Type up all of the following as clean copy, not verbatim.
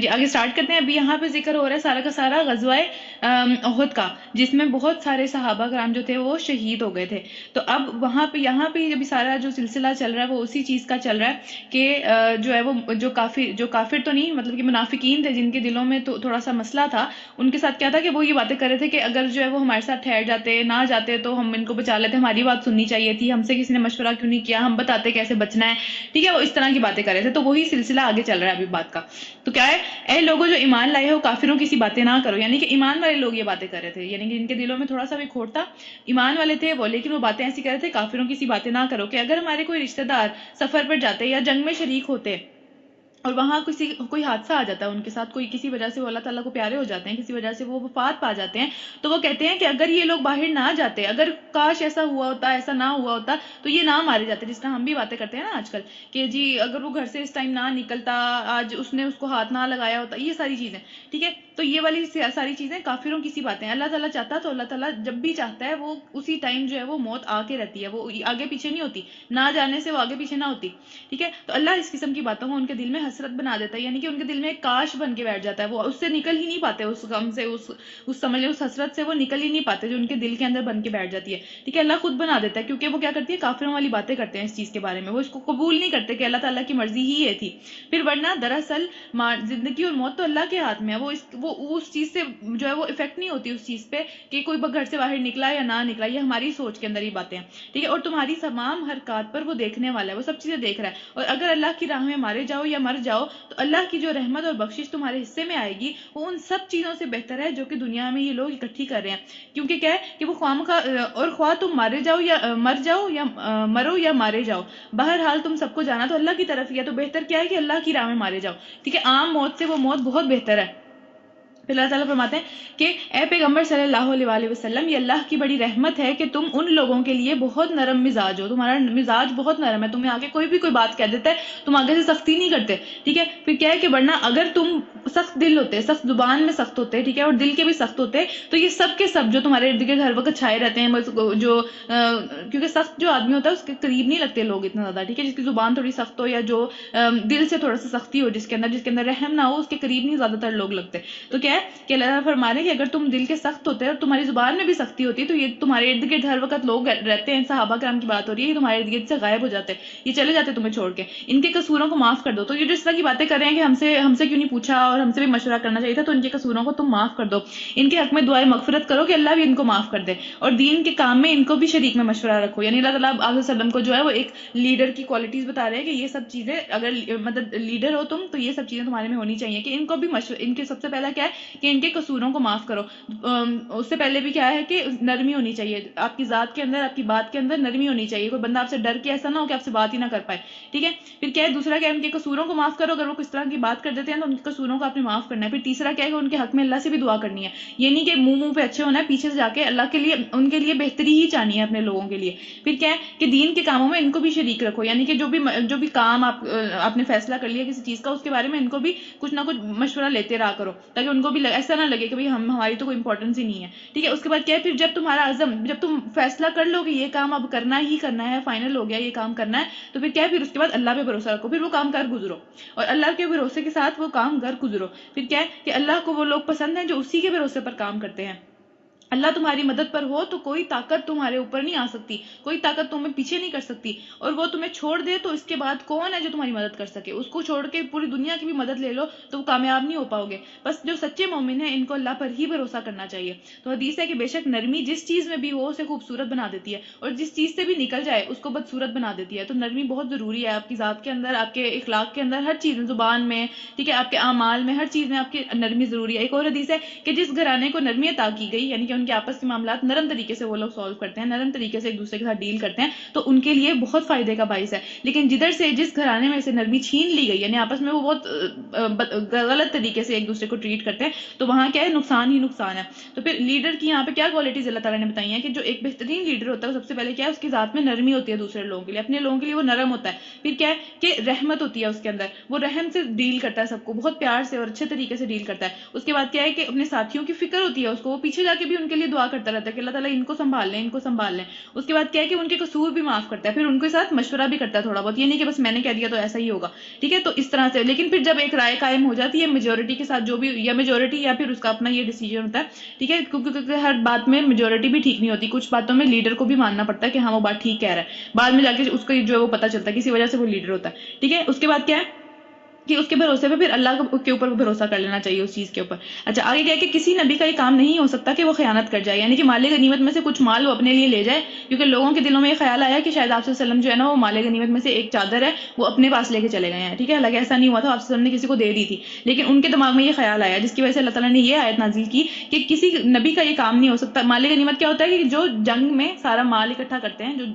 جی آگے سٹارٹ کرتے ہیں. ابھی یہاں پہ ذکر ہو رہا ہے سارا کا سارا غزوہ احد کا، جس میں بہت سارے صحابہ کرام جو تھے وہ شہید ہو گئے تھے. تو اب وہاں پہ یہاں پہ ابھی سارا جو سلسلہ چل رہا ہے وہ اسی چیز کا چل رہا ہے کہ جو ہے وہ جو کافر تو نہیں، مطلب کہ منافقین تھے جن کے دلوں میں تو تھوڑا سا مسئلہ تھا، ان کے ساتھ کیا تھا کہ وہ یہ باتیں کر رہے تھے کہ اگر جو ہے وہ ہمارے ساتھ ٹھہر جاتے نہ جاتے تو ہم ان کو بچا لیتے، ہماری بات سننی چاہیے تھی، ہم سے کسی نے مشورہ کیوں نہیں کیا، ہم بتاتے کیسے بچنا ہے. ٹھیک ہے، وہ اس طرح کی باتیں کر رہے تھے. تو وہی سلسلہ آگے چل رہا ہے ابھی بات کا. تو کیا ہے، اے لوگوں جو ایمان لائے ہو کافروں کی سی باتیں نہ کرو. یعنی کہ ایمان والے لوگ یہ باتیں کر رہے تھے، یعنی کہ ان کے دلوں میں تھوڑا سا بھی کھوٹ تھا، ایمان والے تھے وہ، لیکن وہ باتیں ایسی کر رہے تھے کافروں کی سی باتیں نہ کرو کہ اگر ہمارے کوئی رشتہ دار سفر پر جاتے یا جنگ میں شریک ہوتے اور وہاں کوئی حادثہ آ جاتا ہے ان کے ساتھ، کوئی کسی وجہ سے وہ اللہ تعالیٰ کو پیارے ہو جاتے ہیں، کسی وجہ سے وہ وفات پا جاتے ہیں، تو وہ کہتے ہیں کہ اگر یہ لوگ باہر نہ جاتے، اگر کاش ایسا ہوا ہوتا، ایسا نہ ہوا ہوتا تو یہ نہ مارے جاتے. جس طرح ہم بھی باتیں کرتے ہیں نا آج کل کہ جی اگر وہ گھر سے اس ٹائم نہ نکلتا، آج اس نے اس کو ہاتھ نہ لگایا ہوتا، یہ ساری چیزیں. ٹھیک ہے، تو یہ والی ساری چیزیں کافروں کی سی باتیں. اللہ تعالیٰ چاہتا تو اللہ تعالیٰ جب بھی چاہتا ہے وہ اسی ٹائم جو ہے وہ موت آ کے رہتی ہے، وہ آگے پیچھے نہیں ہوتی، نہ جانے سے وہ آگے پیچھے نہ ہوتی. ٹھیک ہے، تو اللہ اس قسم کی باتوں کو ان کے دل میں حسرت بنا دیتا ہے، یعنی کہ ان کے دل میں ایک کاش بن کے بیٹھ جاتا ہے، وہ اس سے نکل ہی نہیں پاتے، اس غم سے، اس سمجھ لیں اس حسرت سے وہ نکل ہی نہیں پاتے جو ان کے دل کے اندر بن کے بیٹھ جاتی ہے. ٹھیک ہے، اللہ خود بنا دیتا ہے، کیونکہ وہ کیا کرتی ہے، کافروں والی باتیں کرتے ہیں اس چیز کے بارے میں، وہ اس کو قبول نہیں کرتے کہ اللہ تعالیٰ کی مرضی ہی یہ تھی. پھر ورنہ دراصل زندگی اور موت تو اللہ کے ہاتھ میں ہے، وہ اس چیز سے جو ہے وہ افیکٹ نہیں ہوتی اس چیز پہ کہ کوئی گھر سے باہر نکلا یا نہ نکلا، یہ ہماری سوچ کے اندر ہی باتیں ہیں. ٹھیک ہے، اور تمہاری تمام حرکات پر وہ دیکھنے والا ہے، وہ سب چیزیں دیکھ رہا ہے. اور اگر اللہ کی راہ میں مارے جاؤ یا مر جاؤ تو اللہ کی جو رحمت اور بخشش تمہارے حصے میں آئے گی وہ ان سب چیزوں سے بہتر ہے جو کہ دنیا میں یہ لوگ اکٹھی کر رہے ہیں. کیونکہ کیا ہے کہ وہ اور خواہ تم مارے جاؤ یا مر جاؤ یا مرو یا مارے جاؤ، بہرحال تم سب کو جانا تو اللہ کی طرف ہی ہے. تو بہتر کیا ہے کہ اللہ کی راہ میں مارے جاؤ. ٹھیک ہے، عام موت سے وہ موت بہت بہتر ہے. پھر اللہ تعالیٰ فرماتے ہیں کہ اے پیغمبر صلی اللہ علیہ وآلہ وسلم، یہ اللہ کی بڑی رحمت ہے کہ تم ان لوگوں کے لیے بہت نرم مزاج ہو، تمہارا مزاج بہت نرم ہے، تمہیں آگے کوئی بھی کوئی بات کہہ دیتا ہے تم آگے سے سختی نہیں کرتے. ٹھیک ہے، پھر کیا ہے کہ ورنہ اگر تم سخت دل ہوتے، سخت زبان میں سخت ہوتے، ٹھیک ہے، اور دل کے بھی سخت ہوتے تو یہ سب کے سب جو تمہارے ارد گرد ہر وقت چھائے رہتے ہیں، جو کیونکہ سخت جو آدمی ہوتا ہے اس کے قریب نہیں لگتے لوگ اتنا زیادہ. ٹھیک ہے، جس کی زبان تھوڑی سخت ہو یا جو دل سے تھوڑا سا سختی ہو، جس کے اندر رحم نہ ہو، اس کے قریب نہیں زیادہ تر لوگ لگتے. تو کیا ہے کہ اللہ تعالیٰ فرما رہے ہیں کہ اگر تم دل کے سخت ہوتے اور تمہاری زبان میں بھی سختی ہوتی تو یہ تمہارے ارد گرد ہر وقت لوگ رہتے ہیں، صحابہ کرام کی بات ہو رہی ہے، یہ تمہارے ارد گرد سے غائب ہو جاتے، یہ چلے جاتے تمہیں چھوڑ کے، ان کے قصوروں کو معاف کر دو. تو یہ جو اس طرح کی باتیں کر رہے ہیں کہ ہم سے کیوں نہیں پوچھا اور ہم سے بھی مشورہ کرنا چاہیے تھا، تو ان کے قصوروں کو تم معاف کر دو، ان کے حق میں دعائیں مغفرت کرو کہ اللہ بھی ان کو معاف کر دے، اور دین کے کام میں ان کو بھی شریک میں مشورہ رکھو. یعنی اللہ تعالیٰ علیہ وسلم کو جو ہے وہ ایک لیڈر کی کوالٹیز بتا رہے ہیں کہ یہ سب چیزیں اگر مطلب لیڈر ہو تم تو یہ سب چیزیں تمہارے میں ہونی چاہیے کہ ان کو بھی ان کے سب سے پہلا کیا ہے کہ ان کے قصوروں کو معاف کرو. اس سے پہلے بھی کیا ہے کہ نرمی ہونی چاہیے آپ کی ذات کے اندر، آپ کی بات کے اندر نرمی ہونی چاہیے، کوئی بندہ آپ سے ڈر کے ایسا نہ ہو کہ آپ سے بات ہی نہ کر پائے. ٹھیک ہے، پھر کیا ہے دوسرا کیا ہے ان کے قصوروں کو معاف کرو، اگر وہ کس طرح کی بات کر دیتے ہیں تو ان کے قصوروں کو آپ نے معاف کرنا ہے. پھر تیسرا کیا ہے کہ ان کے حق میں اللہ سے بھی دعا کرنی ہے، یہ نہیں کہ منہ پہ اچھے ہونا ہے، پیچھے سے جا کے اللہ کے لیے ان کے لیے بہتری ہی چاہنی ہے اپنے لوگوں کے لیے. پھر کیا ہے کہ دین کے کاموں میں ان کو بھی شریک رکھو، یعنی کہ جو بھی کام آپ نے فیصلہ کر لیا کسی چیز کا، اس کے بارے میں ان کو بھی کچھ نہ کچھ مشورہ لیتے رہا کرو، تاکہ ان کو بھی ایسا نہ لگے کہ ہماری تو کوئی امپورٹنس ہی نہیں ہے. ٹھیک ہے، اس کے بعد کیا ہے پھر جب تمہارا عزم، جب تم فیصلہ کر لو کہ یہ کام اب کرنا ہی کرنا ہے، فائنل ہو گیا یہ کام کرنا ہے، تو پھر کیا ہے پھر اس کے بعد اللہ پہ بھروسہ رکھو، پھر وہ کام کر گزرو، اور اللہ کے بھروسے کے ساتھ وہ کام کر گزرو. پھر کیا ہے کہ اللہ کو وہ لوگ پسند ہیں جو اسی کے بھروسے پر کام کرتے ہیں. اللہ تمہاری مدد پر ہو تو کوئی طاقت تمہارے اوپر نہیں آ سکتی، کوئی طاقت تمہیں پیچھے نہیں کر سکتی، اور وہ تمہیں چھوڑ دے تو اس کے بعد کون ہے جو تمہاری مدد کر سکے؟ اس کو چھوڑ کے پوری دنیا کی بھی مدد لے لو تو وہ کامیاب نہیں ہو پاؤ گے. بس جو سچے مومن ہیں ان کو اللہ پر ہی بھروسہ کرنا چاہیے. تو حدیث ہے کہ بے شک نرمی جس چیز میں بھی ہو اسے خوبصورت بنا دیتی ہے، اور جس چیز سے بھی نکل جائے اس کو بدصورت بنا دیتی ہے. تو نرمی بہت ضروری ہے آپ کی ذات کے اندر، آپ کے اخلاق کے اندر، ہر چیز میں، زبان میں، ٹھیک ہے، آپ کے اعمال میں، ہر چیز میں آپ کی نرمی ضروری ہے. ایک اور حدیث ہے کہ جس گھرانے کو نرمی عطا کی گئی، یعنی کہ ان کے آپس کے معاملات نرم طریقے سے وہ لوگ سالو کرتے ہیں، نرم طریقے سے ایک دوسرے کے ساتھ ڈیل کرتے ہیں، تو ان کے لیے بہت فائدے کا باعث ہے. لیکن جدھر سے جس گھرانے میں سے نرمی چھین لی گئی، یعنی آپس میں وہ بہت غلط طریقے سے ایک دوسرے کو ٹریٹ کرتے ہیں، تو وہاں کیا ہے نقصان ہی نقصان ہے. تو پھر لیڈر کی یہاں پہ کیا کوالٹیز اللہ تعالیٰ نے بتائی ہیں کہ جو ایک بہترین لیڈر ہوتا ہے وہ سب سے پہلے کیا ہے اس کی ذات میں نرمی ہوتی ہے، دوسرے لوگوں کے لیے، اپنے لوگوں کے لیے وہ نرم ہوتا ہے. پھر کیا ہے کہ رحمت ہوتی ہے اس کے اندر، وہ رحم سے ڈیل کرتا ہے سب کو، بہت پیار سے اور اچھے طریقے سے ڈیل کرتا ہے. اس کے بعد کیا ہے کہ اپنے ساتھیوں کی فکر ہوتی ہے اس کو، وہ پیچھے جا کے بھی ان کے لیے دعا کرتا رہتا ہے کہ اللہ تعالیٰ ان کو سنبھال لیں، ان کو سنبھال لیں. اس کے بعد کیا ہے کہ ان کے قصور بھی معاف کرتا ہے، پھر ان کے ساتھ مشورہ بھی کرتا ہے تھوڑا بہت، یہ نہیں کہ بس میں نے کہہ دیا تو ایسا ہی ہوگا. ٹھیک ہے، تو اس طرح سے. لیکن پھر جب ایک رائے قائم ہو جاتی ہے میجورٹی کے ساتھ، جو بھی یا میجورٹی یا پھر اس کا اپنا یہ ڈیسیجن ہوتا ہے. ٹھیک ہے، کیونکہ ہر بات میں میجورٹی بھی ٹھیک نہیں ہوتی، کچھ باتوں میں لیڈر کو بھی ماننا پڑتا ہے کہ ہاں وہ بات ٹھیک کہہ رہا ہے، بعد میں جا کے اس کو جو ہے وہ پتہ چلتا ہے کسی وجہ سے وہ لیڈر ہوتا ہے. ٹھیک ہے، اس کے بعد کیا ہے کہ اس کے بھروسے پہ پھر اللہ کے اوپر بھروسہ کر لینا چاہیے اس چیز کے اوپر. اچھا، آگے کیا ہے کہ کسی نبی کا یہ کام نہیں ہو سکتا کہ وہ خیانت کر جائے، یعنی کہ مال غنیمت میں سے کچھ مال وہ اپنے لیے لے جائے، کیونکہ لوگوں کے دلوں میں یہ خیال آیا کہ شاید آپ صلی اللہ علیہ وسلم جو ہے نا وہ مال غنیمت میں سے ایک چادر ہے وہ اپنے پاس لے کے چلے گئے ہیں. ٹھیک ہے، حالانکہ ایسا نہیں ہوا تھا، آپ صلی اللہ علیہ وسلم نے کسی کو دے دی تھی، لیکن ان کے دماغ میں یہ خیال آیا، جس کی وجہ سے اللہ تعالیٰ نے یہ آیت نازل کی کہ کسی نبی کا یہ کام نہیں ہو سکتا. مال غنیمت کیا ہوتا ہے کہ جو جنگ میں سارا مال اکٹھا کرتے ہیں، جو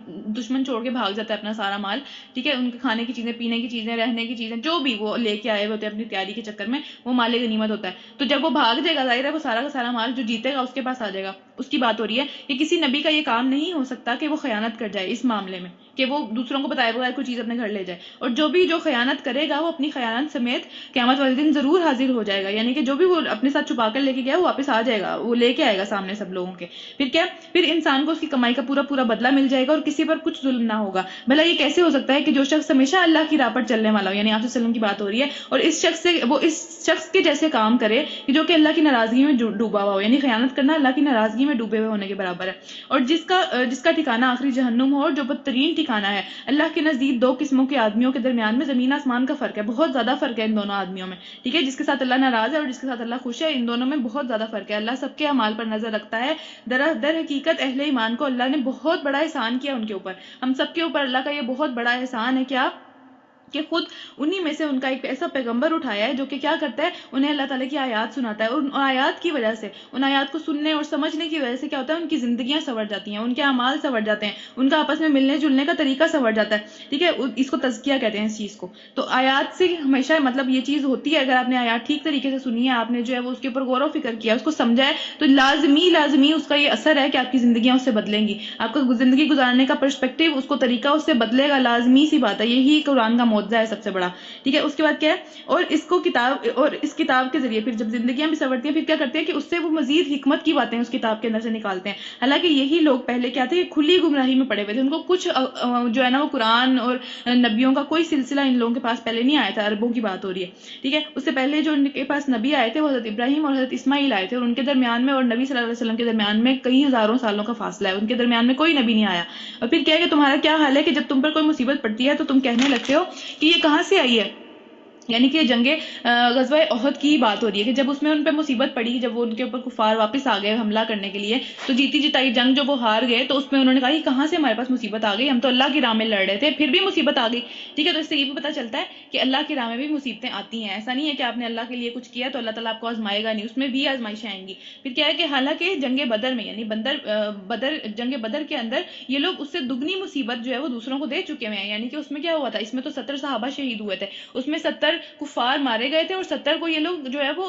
دشمن چھوڑ کے بھاگ جاتا ہے اپنا سارا مال. ٹھیک ہے، ان کے کھانے کی چیزیں، پینے کی چیزیں، رہنے کی چیزیں، جو بھی وہ لے کے آئے ہوتے ہیں اپنی تیاری کے چکر میں، وہ مال غنیمت ہوتا ہے. تو جب وہ بھاگ جائے گا، ظاہر ہے وہ سارا کا سارا مال جو جیتے گا اس کے پاس آ جائے گا. اس کی بات ہو رہی ہے کہ کسی نبی کا یہ کام نہیں ہو سکتا کہ وہ خیانت کر جائے اس معاملے میں، کہ وہ دوسروں کو بتائے بغیر کوئی چیز اپنے گھر لے جائے. اور جو خیانت کرے گا وہ اپنی خیانت سمیت قیامت والے دن ضرور حاضر ہو جائے گا، یعنی کہ جو بھی وہ اپنے ساتھ چھپا کر لے کے گیا وہ واپس آ جائے گا، وہ لے کے آئے گا سامنے سب لوگوں کے. پھر کیا، پھر انسان کو اس کی کمائی کا پورا پورا بدلہ مل جائے گا اور کسی پر کچھ ظلم نہ ہوگا. بھلا یہ کیسے ہو سکتا ہے کہ جو شخص ہمیشہ اللہ کی راہ پر چلنے والا ہو، یعنی آپ صلی اللہ علیہ وسلم کی بات ہو رہی ہے، اور اس شخص کے جیسے کام کرے کہ جو کہ اللہ کی ناراضگی میں ڈوبا ہوا ہو، یعنی خیانت کرنا اللہ کی ناراضگی میں ڈوبے ہوئے ہونے کے برابر ہے. اور جس کا ٹھکانہ آخری جہنم ہو، اور جو بدترین ٹھکانہ ہے. اللہ کے نزدیک دو قسموں کے آدمیوں کے درمیان میں زمین آسمان کا فرق ہے، بہت زیادہ فرق ہے ان دونوں آدمیوں میں. ٹھیک ہے، جس کے ساتھ اللہ ناراض ہے اور جس کے ساتھ اللہ خوش ہے، ان دونوں میں بہت زیادہ فرق ہے. اللہ سب کے اعمال پر نظر رکھتا ہے. در حقیقت اہل ایمان کو اللہ نے بہت بڑا احسان کیا ان کے اوپر. ہم سب کے اوپر اللہ کا یہ بہت بڑا احسان ہے کیا کہ خود انہی میں سے ان کا ایک ایسا پیغمبر اٹھایا ہے جو کہ کیا کرتا ہے، انہیں اللہ تعالیٰ کی آیات سناتا ہے، اور ان آیات کی وجہ سے، ان آیات کو سننے اور سمجھنے کی وجہ سے کیا ہوتا ہے، ان کی زندگیاں سنور جاتی ہیں، ان کے اعمال سنور جاتے ہیں، ان کا آپس میں ملنے جلنے کا طریقہ سنور جاتا ہے. ٹھیک ہے، اس کو تزکیہ کہتے ہیں اس چیز کو. تو آیات سے ہمیشہ مطلب یہ چیز ہوتی ہے، اگر آپ نے آیات ٹھیک طریقے سے سنی ہے، آپ نے جو ہے وہ اس کے اوپر غور و فکر کیا، اس کو سمجھا ہے، تو لازمی اس کا یہ اثر ہے کہ آپ کی زندگیاں اس سے بدلیں گی، آپ کا زندگی گزارنے کا پرسپیکٹیو، اس کو طریقہ اس سے بدلے گا، لازمی سی بات ہے. یہی قرآن کا معجزہ ہے سب سے بڑا. ٹھیک ہے، اس کے بعد کیا ہے، اور اس کتاب کے ذریعے پھر جب زندگیاں بھی سنورتی ہیں، پھر کیا کرتے ہیں کہ اس سے وہ مزید حکمت کی باتیں اس کتاب کے اندر سے نکالتے ہیں. حالانکہ یہی لوگ پہلے کیا تھے، کھلی گمراہی میں پڑے ہوئے تھے، ان کو کچھ جو ہے نا وہ قرآن اور نبیوں کا کوئی سلسلہ ان لوگوں کے پاس پہلے نہیں آیا تھا. عربوں کی بات ہو رہی ہے. ٹھیک ہے، اس سے پہلے جو ان کے پاس نبی آئے تھے وہ حضرت ابراہیم اور حضرت اسماعیل آئے تھے، اور ان کے درمیان میں اور نبی صلی اللہ علیہ وسلم کے درمیان میں کئی ہزاروں سالوں کا فاصلہ ہے، ان کے درمیان میں کوئی نبی نہیں آیا. اور پھر کیا ہے کہ تمہارا کیا حال ہے کہ جب تم پر کوئی مصیبت پڑتی ہے تو تم کہنے لگتے ہو کہ یہ کہاں سے آئی ہے، یعنی کہ جنگ غزوہ احد کی بات ہو رہی ہے کہ جب اس میں ان پہ مصیبت پڑی، جب وہ ان کے اوپر کفار واپس آ گئے حملہ کرنے کے لیے، تو جیتی جتائی جنگ جو وہ ہار گئے، تو اس میں انہوں نے کہا کہ کہاں سے ہمارے پاس مصیبت آ گئی، ہم تو اللہ کی راہ میں لڑ رہے تھے پھر بھی مصیبت آ گئی. ٹھیک ہے، تو اس سے یہ بھی پتہ چلتا ہے کہ اللہ کی راہ میں بھی مصیبتیں آتی ہیں. ایسا نہیں ہے کہ آپ نے اللہ کے لیے کچھ کیا تو اللہ تعالیٰ آپ کو آزمائے گا نہیں، اس میں بھی آزمائشیں آئیں گی. پھر کیا ہے کہ حالانکہ جنگ بدر میں، یعنی جنگ بدر کے اندر یہ لوگ اس سے دگنی مصیبت جو ہے وہ دوسروں کو دے چکے ہوئے ہیں. یعنی کہ اس میں کیا ہوا تھا، اس میں تو 70 صحابہ شہید ہوئے تھے، اس میں 70 کفار مارے گئے تھے، اور 70 کو یہ لوگ جو ہے وہ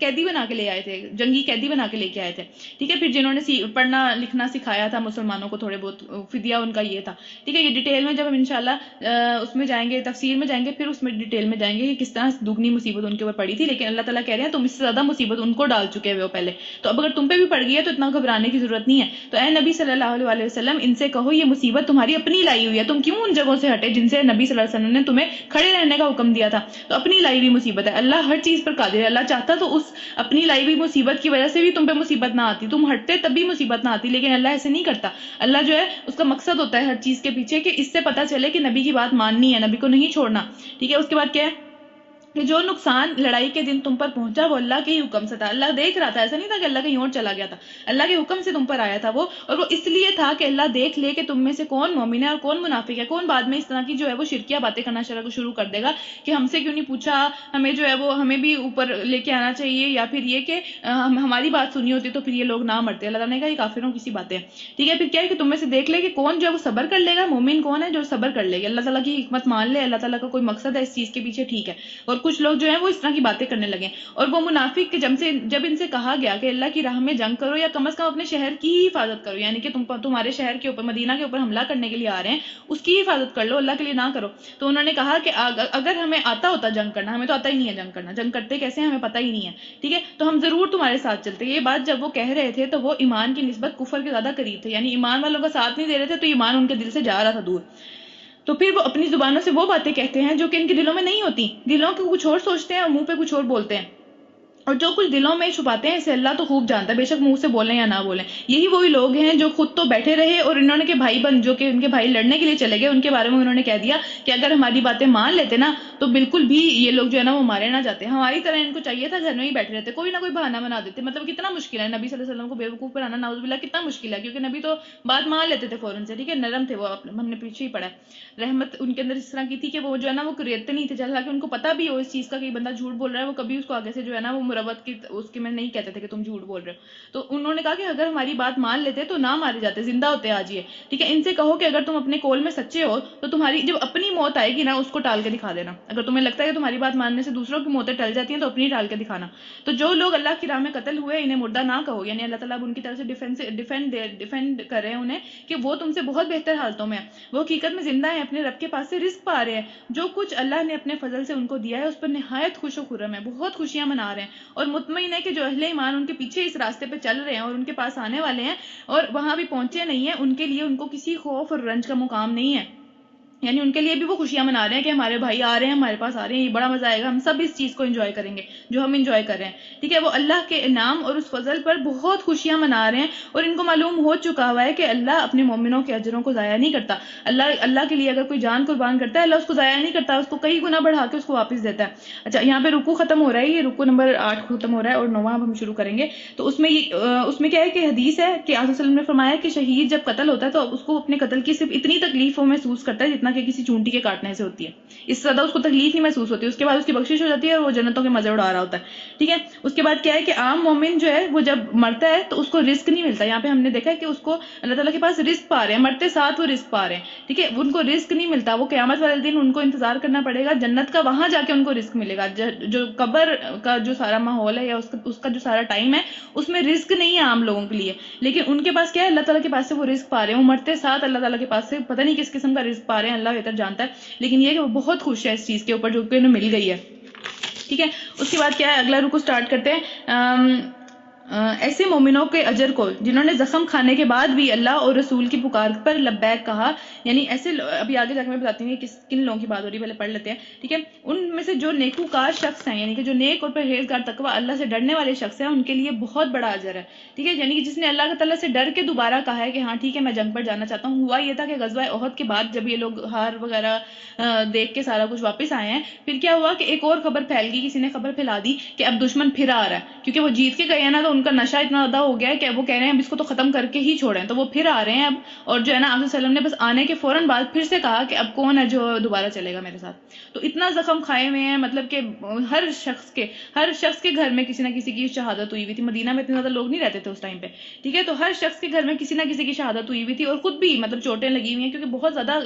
قیدی بنا کے لے آئے تھے، جنگی قیدی بنا کے لے کے آئے تھے. ٹھیک ہے، پھر جنہوں نے پڑھنا لکھنا سکھایا تھا مسلمانوں کو تھوڑے بہت، فدیہ ان کا یہ تھا. ٹھیک ہے، یہ ڈیٹیل میں جب ہم انشاءاللہ اس میں جائیں گے، تفسیر میں جائیں گے، پھر اس میں ڈیٹیل میں جائیں گے کہ کس طرح دگنی مصیبت ان کے اوپر پڑی تھی. لیکن اللہ تعالیٰ کہہ رہے ہیں تم اس سے زیادہ مصیبت ان کو ڈال چکے ہوئے ہو پہلے، تو اب اگر تم پہ بھی پڑ گئی ہے تو اتنا گھبرانے کی ضرورت نہیں ہے. تو اے نبی صلی اللہ علیہ وسلم ان سے کہو یہ مصیبت تمہاری اپنی لائی ہوئی ہے، تم کیوں ان جگہوں سے ہٹے جن سے نبی صلی اللہ علیہ وسلم نے تمہیں کھڑے رہنے کا حکم دیا تھا. تو اپنی لائی ہوئی مصیبت ہے، اللہ ہر چیز پر قادر ہے. اللہ چاہتا تو اس اپنی لائی ہوئی مصیبت کی وجہ سے بھی تم پہ مصیبت نہ آتی، تم ہٹتے تب بھی مصیبت نہ آتی، لیکن اللہ ایسے نہیں کرتا. اللہ جو ہے اس کا مقصد ہوتا ہے ہر چیز کے پیچھے کہ اس سے پتہ چلے کہ نبی کی بات ماننی ہے، نبی کو نہیں چھوڑنا. ٹھیک ہے، اس کے بعد کیا ہے کہ جو نقصان لڑائی کے دن تم پر پہنچا وہ اللہ کے ہی حکم سے تھا. اللہ دیکھ رہا تھا، ایسا نہیں تھا کہ اللہ کہیں اور چلا گیا تھا، اللہ کے حکم سے تم پر آیا تھا وہ، اور وہ اس لیے تھا کہ اللہ دیکھ لے کہ تم میں سے کون مومن ہے اور کون منافق ہے، کون بعد میں اس طرح کی جو ہے وہ شرکیہ باتیں کرنا شروع کر دے گا کہ ہم سے کیوں نہیں پوچھا، ہمیں جو ہے وہ ہمیں بھی اوپر لے کے آنا چاہیے، یا پھر یہ کہ ہماری بات سنی ہوتی تو پھر یہ لوگ نہ مرتے. اللہ تعالیٰ نے کہا یہ کافروں کی سی باتیں. ٹھیک ہے، پھر کیا ہے کہ تم میں سے دیکھ لے کہ کون جو ہے وہ صبر کر لے گا، مومن کون ہے جو صبر کر لے گا، اللہ تعالیٰ کی حکمت مان لے، اللہ تعالیٰ کا کوئی مقصد ہے اس چیز کے پیچھے. ٹھیک ہے، اور کچھ لوگ جو ہیں وہ اس طرح کی باتیں کرنے لگے، اور وہ منافق کہ جب ان سے کہا گیا کہ اللہ کی راہ میں جنگ کرو یا کم از کم اپنے شہر کی ہی حفاظت کرو، یعنی کہ تمہارے شہر کے اوپر، مدینہ کے اوپر حملہ کرنے کے لیے آ رہے ہیں، اس کی حفاظت کر لو، اللہ کے لیے نہ کرو، تو انہوں نے کہا کہ اگر ہمیں آتا ہوتا جنگ کرنا، ہمیں تو آتا ہی نہیں ہے جنگ کرنا، جنگ کرتے کیسے ہیں ہمیں پتہ ہی نہیں ہے، ٹھیک ہے، تو ہم ضرور تمہارے ساتھ چلتے۔ یہ بات جب وہ کہہ رہے تھے تو وہ ایمان کی نسبت کفر کے زیادہ قریب تھے، یعنی ایمان والوں کا ساتھ نہیں دے رہے تھے تو ایمان ان کے دل سے جا رہا تھا دور۔ تو پھر وہ اپنی زبانوں سے وہ باتیں کہتے ہیں جو کہ ان کے دلوں میں نہیں ہوتی، دلوں کے کچھ اور سوچتے ہیں اور منہ پہ کچھ اور بولتے ہیں، اور جو کچھ دلوں میں چھپاتے ہیں اسے اللہ تو خوب جانتا ہے، بے شک منہ سے بولیں یا نہ بولیں۔ یہی وہی لوگ ہیں جو خود تو بیٹھے رہے اور انہوں نے کہ بھائی بن جو کہ ان کے بھائی لڑنے کے لیے چلے گئے، ان کے بارے میں انہوں نے کہہ دیا کہ اگر ہماری باتیں مان لیتے نا تو بالکل بھی یہ لوگ جو ہے نا وہ مارے نہ جاتے، ہماری طرح ان کو چاہیے تھا گھر میں ہی بیٹھے رہتے، کوئی نہ کوئی بہانہ بنا دیتے۔ مطلب کتنا مشکل ہے نبی صلی اللہ علیہ وسلم کو بیوقوف بنانا، نعوذ باللہ کتنا مشکل ہے، کیونکہ نبی تو بات مان لیتے تھے فوراً سے، ٹھیک ہے، نرم تھے وہ، ہم نے پیچھے ہی پڑھا ہے۔ رحمت ان کے اندر اس طرح کی تھی کہ وہ جو ہے نا وہ کریتے نہیں تھے، حالانکہ ان کو پتہ بھی ہو اس چیز کا کہ بندہ جھوٹ بول رہا ہے، وہ کبھی اس کو آگے سے جو ہے نا وہ مروت کی اس کے میں نہیں کہتے تھے کہ تم جھوٹ بول رہے ہو۔ تو انہوں نے کہا کہ اگر ہماری بات مان لیتے تو نہ مارے جاتے، زندہ ہوتے آج یہ، ٹھیک ہے۔ ان سے کہو کہ اگر تم اپنے قول میں سچے ہو تو تمہاری جب اپنی موت آئے گی نا اس کو ٹال کے دکھا دینا، اگر تمہیں لگتا ہے کہ تمہاری بات ماننے سے دوسروں کی موتیں ٹل جاتی ہیں تو اپنی ٹال کے دکھانا۔ تو جو لوگ اللہ کی راہ میں قتل ہوئے انہیں مردہ نہ کہو، یعنی اللہ تعالیٰ ان کی طرف سے ڈیفینڈ کر رہے ہیں انہیں کہ وہ تم سے بہت بہتر حالتوں میں ہیں، وہ حقیقت میں زندہ ہیں، اپنے رب کے پاس سے رزق پا رہے ہیں، جو کچھ اللہ نے اپنے فضل سے ان کو دیا ہے اس پر نہایت خوش و خرم ہے، بہت خوشیاں منا رہے ہیں، اور مطمئن ہے کہ جو اہل ایمان ان کے پیچھے اس راستے پہ چل رہے ہیں اور ان کے پاس آنے والے ہیں اور وہاں بھی پہنچے نہیں ہیں، ان کے لیے ان کو کسی خوف اور رنج کا مقام نہیں ہے، یعنی ان کے لیے بھی وہ خوشیاں منا رہے ہیں کہ ہمارے بھائی آ رہے ہیں، ہمارے پاس آ رہے ہیں، یہ بڑا مزہ آئے گا، ہم سب اس چیز کو انجوائے کریں گے جو ہم انجوائے کر رہے ہیں، ٹھیک ہے۔ وہ اللہ کے انعام اور اس فضل پر بہت خوشیاں منا رہے ہیں، اور ان کو معلوم ہو چکا ہوا ہے کہ اللہ اپنے مومنوں کے اجروں کو ضائع نہیں کرتا، اللہ کے لیے اگر کوئی جان قربان کرتا ہے اللہ اس کو ضائع نہیں کرتا، اس کو کئی گنا بڑھا کے اس کو واپس دیتا ہے۔ اچھا، یہاں پہ رکوع ختم ہو رہا ہے، یہ رکوع نمبر 8 ختم ہو رہا ہے اور 9واں اب ہم شروع کریں گے۔ تو اس میں کیا ہے کہ حدیث ہے کہ آپ صلی اللہ علیہ وسلم نے فرمایا کہ شہید جب قتل ہوتا ہے تو اس کو اپنے قتل کی صرف اتنی تکلیف وہ محسوس کرتا ہے جتنا کہ کسی چونٹی کے کاٹنے سے ہوتی ہے، اس سے زیادہ اس کو تکلیف نہیں محسوس ہوتی، اس کے بعد اس کی بخشش ہو جاتی ہے اور وہ جنتوں کے مزے اڑا رہا ہوتا ہے، ٹھیک ہے۔ اس کے بعد کیا ہے کہ عام مومن جو ہے وہ جب مرتا ہے تو اس کو رزق نہیں ملتا، یہاں پہ ہم نے دیکھا ہے کہ اس کو اللہ تعالیٰ کے پاس رزق پا رہے ہیں، مرتے ساتھ وہ رزق پا رہے ہیں، ٹھیک ہے، ان کو رزق نہیں ملتا، وہ قیامت والے دن ان کو انتظار کرنا پڑے گا جنت کا، وہاں جا کے ان کو رزق ملے گا۔ جو قبر کا جو سارا ماحول ہے یا اس کا جو سارا ٹائم ہے اس میں رزق نہیں ہے عام لوگوں کے لیے، لیکن ان کے پاس کیا ہے، اللہ تعالیٰ کے پاس سے وہ رزق پا رہے ہیں، وہ مرتے ساتھ اللہ تعالیٰ کے پاس سے پتہ نہیں کس قسم کا رزق پا رہے ہیں، اللہ بہتر جانتا ہے، لیکن یہ کہ وہ بہت خوش ہے اس چیز کے اوپر جو کہ انہیں مل گئی ہے، ٹھیک ہے۔ اس کے بعد کیا ہے، اگلا رکوع سٹارٹ کرتے ہیں۔ ایسے مومنوں کے اجر کو جنہوں نے زخم کھانے کے بعد بھی اللہ اور رسول کی پکار پر لبیک کہا، یعنی ایسے ابھی آگے جا کے میں بتاتی ہوں کہ کن لوگوں کی بات ہو رہی ہے، پہلے پڑھ لیتے ہیں، ٹھیک ہے۔ ان میں سے جو نیکوکار شخص ہیں، یعنی کہ جو نیک اور پرہیزگار تقوی اللہ سے ڈرنے والے شخص ہیں، ان کے لیے بہت بڑا اجر ہے، ٹھیک ہے، یعنی کہ جس نے اللہ تعالیٰ سے ڈر کے دوبارہ کہا ہے کہ ہاں ٹھیک ہے میں جنگ پر جانا چاہتا ہوں۔ ہوا یہ تھا کہ غزوہ احد کے بعد جب یہ لوگ ہار وغیرہ دیکھ کے سارا کچھ واپس آئے ہیں، پھر کیا ہوا کہ ایک اور خبر پھیل گئی، کسی نے خبر پھیلا دی کہ اب دشمن پھر آ رہا ہے، کیونکہ وہ جیت کے گئے ہیں نا تو ان کا نشہ اتنا زیادہ ہو گیا ہے کہ اب وہ کہہ رہے ہیں اب اس کو تو ختم کر کے ہی چھوڑیں، تو وہ پھر آ رہے ہیں اب، اور جو ہے نا آپ صلی اللہ علیہ وسلم نے بس آنے کے فوراً بعد پھر سے کہا کہ اب کون ہے جو دوبارہ چلے گا میرے ساتھ۔ تو اتنا زخم کھائے ہوئے ہیں، مطلب کہ ہر شخص کے گھر میں کسی نہ کسی کی شہادت ہوئی ہوئی تھی، مدینہ میں اتنے زیادہ لوگ نہیں رہتے تھے اس ٹائم پہ، ٹھیک ہے، تو ہر شخص کے گھر میں کسی نہ کسی کی شہادت ہوئی ہوئی تھی، اور خود بھی مطلب چوٹیں لگی ہوئی ہیں کیونکہ بہت زیادہ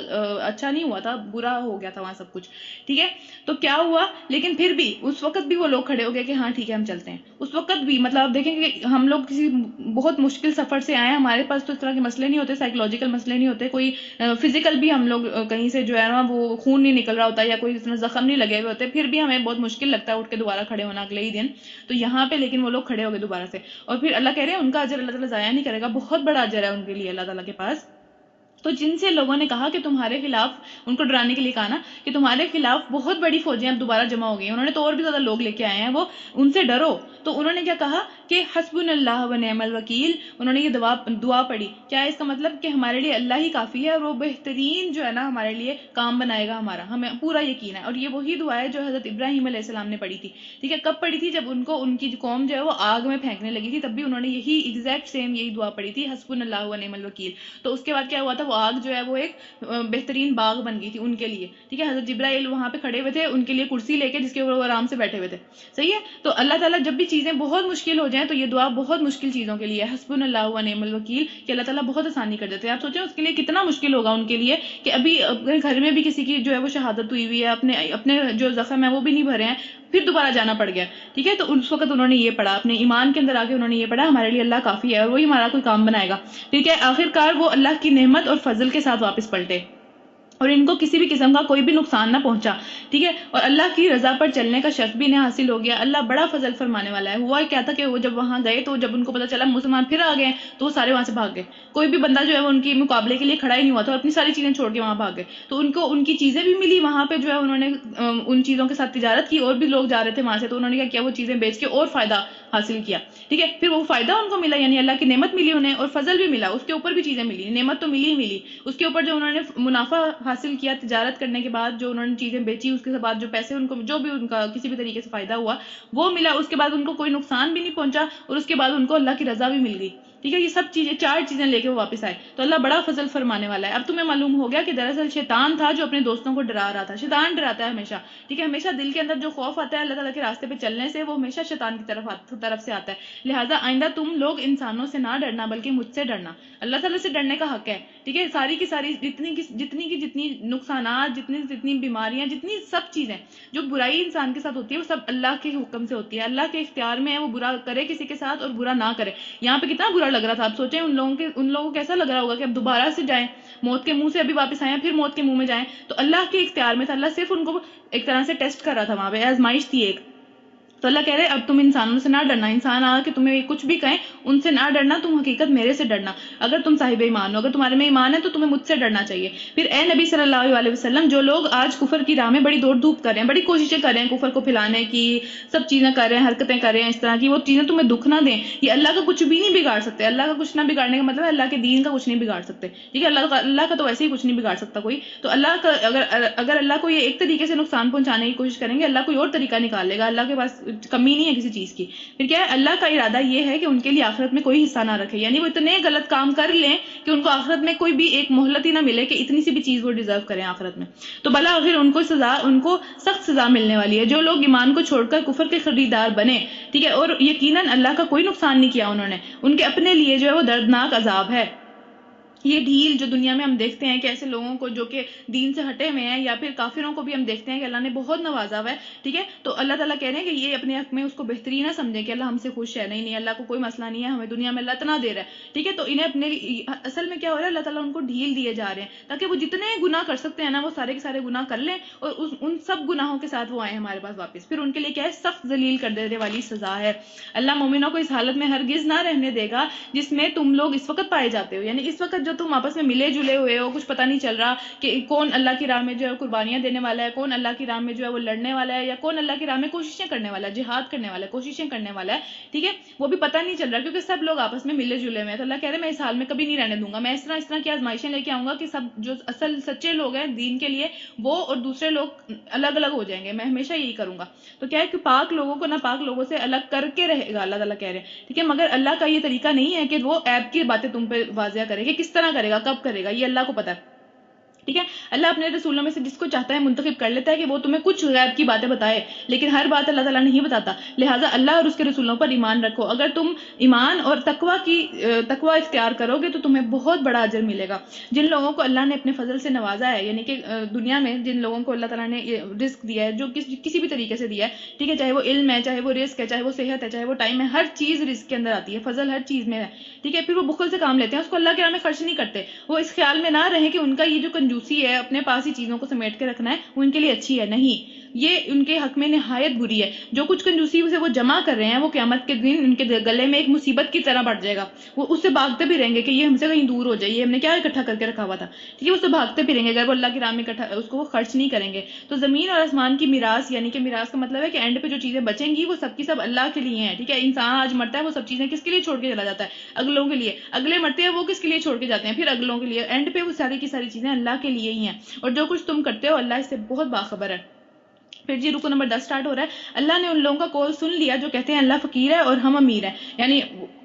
اچھا نہیں ہوا تھا، برا ہو گیا تھا وہاں سب کچھ، ٹھیک ہے۔ تو کیا ہوا، لیکن پھر بھی اس وقت بھی وہ لوگ کھڑے ہو گئے کہ ہاں ٹھیک ہے ہم چلتے ہیں، اس وقت بھی مطلب آپ دیکھیں کہ ہم لوگ کسی بہت مشکل سفر سے آئے ہیں، ہمارے پاس تو اس طرح کے مسئلے نہیں ہوتے، سائیکولوجیکل مسئلے نہیں ہوتے، کوئی فزیکل بھی ہم لوگ کہیں سے جو ہے نا وہ خون نہیں نکل رہا ہوتا یا کوئی اتنا زخم نہیں لگے ہوئے ہوتے، پھر بھی ہمیں بہت مشکل لگتا ہے اٹھ کے دوبارہ کھڑے ہونا اگلے ہی دن، تو یہاں پہ لیکن وہ لوگ کھڑے ہو گئے دوبارہ سے، اور پھر اللہ کہہ رہے ہیں ان کا اجر اللہ تعالیٰ ضائع نہیں کرے گا، بہت بڑا اجر ہے ان کے لیے اللہ تعالیٰ کے پاس۔ تو جن سے لوگوں نے کہا کہ تمہارے خلاف، ان کو ڈرانے کے لیے کہا نا کہ تمہارے خلاف بہت بڑی فوجیں اب دوبارہ جمع ہو گئی ہیں، انہوں نے تو اور بھی زیادہ لوگ لے کے آئے ہیں، وہ ان سے ڈرو، تو انہوں نے کیا کہا کہ حسبنا اللہ و نعم الوکیل، انہوں نے یہ دعا پڑھی، کیا ہے اس کا مطلب کہ ہمارے لیے اللہ ہی کافی ہے اور وہ بہترین جو ہے نا ہمارے لیے کام بنائے گا ہمارا، ہمیں پورا یقین ہے، اور یہ وہی دعا ہے جو حضرت ابراہیم علیہ السلام نے پڑھی تھی، ٹھیک ہے، کب پڑھی تھی، جب ان کی قوم جو ہے وہ آگ میں پھینکنے لگی تھی، تب بھی انہوں نے یہی ایگزیکٹ سیم یہی دعا پڑھی تھی، حسبنا اللہ و نعم الوکیل۔ تو اس کے بعد کیا ہوا تھا، وہ آگ جو ہے وہ ایک بہترین باغ بن گئی تھی ان کے لیے. ٹھیک ہے, حضرت جبرائیل وہاں پہ کھڑے ہوئے تھے ان کے لیے کرسی لے کے جس کے اوپر وہ آرام سے بیٹھے ہوئے تھے. صحیح ہے. تو اللہ تعالیٰ جب بھی چیزیں بہت مشکل ہو جائیں تو یہ دعا بہت مشکل چیزوں کے لیے حسبنا اللہ و نعم الوکیل, کہ اللہ تعالیٰ بہت آسانی کر دیتے ہیں. آپ سوچیں اس کے لیے کتنا مشکل ہوگا ان کے لیے کہ ابھی اپنے گھر میں بھی کسی کی جو ہے وہ شہادت ہوئی ہوئی ہے, اپنے جو زخم ہے وہ بھی نہیں بھرے ہیں, پھر دوبارہ جانا پڑ گیا. ٹھیک ہے, تو اس وقت انہوں نے یہ پڑھا, اپنے ایمان کے اندر آ کے انہوں نے یہ پڑھا ہمارے لیے اللہ کافی ہے اور وہی ہمارا کوئی کام بنائے گا. ٹھیک ہے, آخرکار وہ اللہ کی نعمت اور فضل کے ساتھ واپس پلٹے اور ان کو کسی بھی قسم کا کوئی بھی نقصان نہ پہنچا. ٹھیک ہے, اور اللہ کی رضا پر چلنے کا شرف بھی انہیں حاصل ہو گیا. اللہ بڑا فضل فرمانے والا ہے. ہوا کیا تھا کہ وہ جب وہاں گئے تو جب ان کو پتا چلا مسلمان پھر آ گئے تو وہ سارے وہاں سے بھاگ گئے. کوئی بھی بندہ جو ہے وہ ان کے مقابلے کے لیے کھڑا ہی نہیں ہوا تھا اور اپنی ساری چیزیں چھوڑ کے وہاں بھاگ گئے. تو ان کو ان کی چیزیں بھی ملی وہاں پہ, جو ہے انہوں نے ان چیزوں کے ساتھ تجارت کی, اور بھی لوگ جا رہے تھے وہاں سے تو انہوں نے کیا کیا, وہ چیزیں بیچ کے اور فائدہ حاصل کیا. ٹھیک ہے, پھر وہ فائدہ ان کو ملا, یعنی اللہ کی نعمت ملی انہیں اور فضل بھی ملا, اس کے اوپر بھی چیزیں ملی. نعمت تو ملی ہی ملی, اس کے اوپر جو انہوں نے منافع حاصل کیا تجارت کرنے کے بعد, جو انہوں نے چیزیں بیچی, اس کے بعد جو پیسے ان کو جو بھی ان کا کسی بھی طریقے سے فائدہ ہوا وہ ملا. اس کے بعد ان کو کوئی نقصان بھی نہیں پہنچا اور اس کے بعد ان کو اللہ کی رضا بھی مل گئی. ٹھیک ہے, یہ سب چیزیں 4 چیزیں لے کے وہ واپس آئے. تو اللہ بڑا فضل فرمانے والا ہے. اب تمہیں معلوم ہو گیا کہ دراصل شیطان تھا جو اپنے دوستوں کو ڈرا رہا تھا. شیطان ڈراتا ہے ہمیشہ. ٹھیک ہے, ہمیشہ دل کے اندر جو خوف آتا ہے اللہ تعالیٰ کے راستے پہ چلنے سے, وہ ہمیشہ شیطان کی طرف سے آتا ہے. لہٰذا آئندہ تم لوگ انسانوں سے نہ ڈرنا بلکہ مجھ سے ڈرنا. اللہ تعالیٰ سے ڈرنے کا حق ہے. ٹھیک ہے, ساری کی ساری جتنی نقصانات, جتنی بیماریاں, جتنی سب چیزیں جو برائی انسان کے ساتھ ہوتی ہے وہ سب اللہ کے حکم سے ہوتی ہے. اللہ کے اختیار میں ہے وہ برا کرے کسی کے ساتھ اور برا نہ کرے. یہاں پہ کتنا برا لگ رہا تھا, آپ سوچیں ان لوگوں کو کیسا لگ رہا ہوگا کہ اب دوبارہ سے جائیں, موت کے منہ سے ابھی واپس آئیں پھر موت کے منہ میں جائیں. تو اللہ کے اختیار میں تھا, اللہ صرف ان کو ایک طرح سے ٹیسٹ کر رہا تھا, وہاں پہ آزمائش تھی ایک. تو اللہ کہہ رہے اب تم انسانوں سے نہ ڈرنا, انسان آ کے تمہیں کچھ بھی کہیں ان سے نہ ڈرنا, تم حقیقت میرے سے ڈرنا. اگر تم صاحب ایمان ہو, اگر تمہارے میں ایمان ہے تو تمہیں مجھ سے ڈرنا چاہیے. پھر اے نبی صلی اللہ علیہ وسلم, جو لوگ آج کفر کی راہ میں بڑی دوڑ دھوپ کر رہے ہیں, بڑی کوششیں کر رہے ہیں کفر کو پھیلانے کی, سب چیزیں کر رہے ہیں, حرکتیں کر رہے ہیں اس طرح کی, وہ چیزیں تمہیں دکھ نہ دیں. یہ اللہ کا کچھ بھی نہیں بگاڑ سکتے. اللہ کا کچھ نہ بگاڑنے کا مطلب ہے اللہ کے دین کا کچھ نہیں بگاڑ سکتے. ٹھیک ہے, اللہ کا تو ویسے ہی کچھ نہیں بگاڑ سکتا کوئی. تو اللہ کا اگر اللہ کو یہ ایک طریقے سے نقصان پہنچانے کی کوشش کریں گے, اللہ کوئی اور طریقہ نکال لے گا. اللہ کے پاس کمی نہیں ہے کسی چیز کی. پھر کیا ہے, اللہ کا ارادہ یہ ہے کہ ان کے لیے آخرت میں کوئی حصہ نہ رکھے, یعنی وہ اتنے غلط کام کر لیں کہ ان کو آخرت میں کوئی بھی ایک مہلت ہی نہ ملے کہ اتنی سی بھی چیز وہ ڈیزرو کریں آخرت میں. تو بلا آخر ان کو سخت سزا ملنے والی ہے. جو لوگ ایمان کو چھوڑ کر کفر کے خریدار بنے, ٹھیک ہے, اور یقیناً اللہ کا کوئی نقصان نہیں کیا انہوں نے, ان کے اپنے لیے جو ہے وہ دردناک عذاب ہے. یہ ڈھیل جو دنیا میں ہم دیکھتے ہیں کہ ایسے لوگوں کو جو کہ دین سے ہٹے ہوئے ہیں, یا پھر کافروں کو بھی ہم دیکھتے ہیں کہ اللہ نے بہت نوازا ہوا ہے. ٹھیک ہے, تو اللہ تعالیٰ کہہ رہے ہیں کہ یہ اپنے حق میں اس کو بہترین نہ سمجھیں کہ اللہ ہم سے خوش ہے. نہیں, اللہ کو کوئی مسئلہ نہیں ہے, ہمیں دنیا میں اللہ اتنا دے رہا ہے. ٹھیک ہے, تو انہیں اپنے اصل میں کیا ہو رہا ہے, اللہ تعالیٰ ان کو ڈھیل دیے جا رہے ہیں تاکہ وہ جتنے گناہ کر سکتے ہیں نا وہ سارے کے سارے گناہ کر لیں اور ان سب گناہوں کے ساتھ وہ آئیں ہمارے پاس واپس. پھر ان کے لیے کیا ہے, سخت ذلیل کر دینے والی سزا ہے. اللہ مومنوں کو اس حالت میں ہرگز نہ رہنے دے گا جس میں تم لوگ اس وقت پائے جاتے ہو, یعنی اس وقت جو تم آپس میں ملے جلے ہوئے ہو, کچھ پتہ نہیں چل رہا کہ کون اللہ کی راہ میں جو ہے قربانیاں دینے والا ہے, کون اللہ کی راہ میں جو ہے وہ لڑنے والا ہے, یا کون اللہ کی راہ میں کوششیں کرنے والا ہے, جہاد کرنے والا ہے, کوششیں کرنے والا ہے. ٹھیک ہے, وہ بھی پتہ نہیں چل رہا کیونکہ سب لوگ آپس میں ملے جلے ہوئے ہیں. تو اللہ کہہ رہے ہیں میں اس حال میں کبھی نہیں رہنے دوں گا, میں اس طرح کی آزمائشیں لے کے آؤں گا کہ سب جو اصل سچے لوگ ہیں دین کے لیے وہ اور دوسرے لوگ الگ الگ ہو جائیں گے. میں ہمیشہ یہی کروں گا. تو کیا ہے کہ پاک لوگوں کو ناپاک لوگوں سے الگ کر کے رہے گا اللہ تعالیٰ کہہ رہے ہیں. ٹھیک ہے, مگر اللہ کا یہ طریقہ نہیں ہے کہ وہ عیب کی باتیں تم پہ واضح کرے کہ کس طرح کرے گا, کب کرے گا, یہ اللہ کو پتہ ہے. ٹھیک ہے, اللہ اپنے رسولوں میں سے جس کو چاہتا ہے منتخب کر لیتا ہے کہ وہ تمہیں کچھ غیب کی باتیں بتائے, لیکن ہر بات اللہ تعالیٰ نہیں بتاتا. لہٰذا اللہ اور اس کے رسولوں پر ایمان رکھو. اگر تم ایمان اور تقوی اختیار کرو گے تو تمہیں بہت بڑا اجر ملے گا. جن لوگوں کو اللہ نے اپنے فضل سے نوازا ہے, یعنی کہ دنیا میں جن لوگوں کو اللہ تعالیٰ نے رزق دیا ہے, جو کسی بھی طریقے سے دیا ہے, ٹھیک ہے, چاہے وہ علم ہے, چاہے وہ رزق ہے, چاہے وہ صحت ہے, چاہے وہ ٹائم ہے, ہر چیز رزق کے اندر آتی ہے, فضل ہر چیز میں ہے. ٹھیک ہے, پھر وہ بخل سے کام لیتے ہیں, اس کو اللہ کے راہ میں خرچ نہیں کرتے. وہ اس خیال میں نہ رہے کہ ان کا یہ جو کنجوسی ہے, اپنے پاس ہی چیزوں کو سمیٹ کے رکھنا ہے, وہ ان کے لیے اچھی ہے. نہیں, یہ ان کے حق میں نہایت بری ہے. جو کچھ کنجوسی سے وہ جمع کر رہے ہیں وہ قیامت کے دن ان کے گلے میں ایک مصیبت کی طرح بڑھ جائے گا. وہ اس سے بھاگتے بھی رہیں گے کہ یہ ہم سے کہیں دور ہو جائے, یہ ہم نے کیا اکٹھا کر کے رکھا ہوا تھا. ٹھیک ہے, اس سے بھاگتے بھی رہیں گے اگر وہ اللہ کی راہ میں اس کو وہ خرچ نہیں کریں گے. تو زمین اور آسمان کی میراث, یعنی کہ میراث کا مطلب ہے کہ اینڈ پہ جو چیزیں بچیں گی وہ سب کی سب اللہ کے لیے ہیں. ٹھیک ہے, انسان آج مرتا ہے وہ سب چیزیں کس کے لیے چھوڑ کے چلا جاتا ہے, اگلوں کے لیے. اگلے مرتے ہیں وہ کس کے لیے چھوڑ کے جاتے ہیں, پھر اگلوں کے لیے. اینڈ پہ وہ ساری کی ساری چیزیں اللہ کے لیے ہی ہیں, اور جو کچھ تم کرتے ہو اللہ اس سے بہت باخبر ہے. پھر جی رکو نمبر 10 سٹارٹ ہو رہا ہے، اللہ نے ان لوگوں کا قول سن لیا جو کہتے ہیں اللہ فقیر ہے اور ہم امیر ہیں. یعنی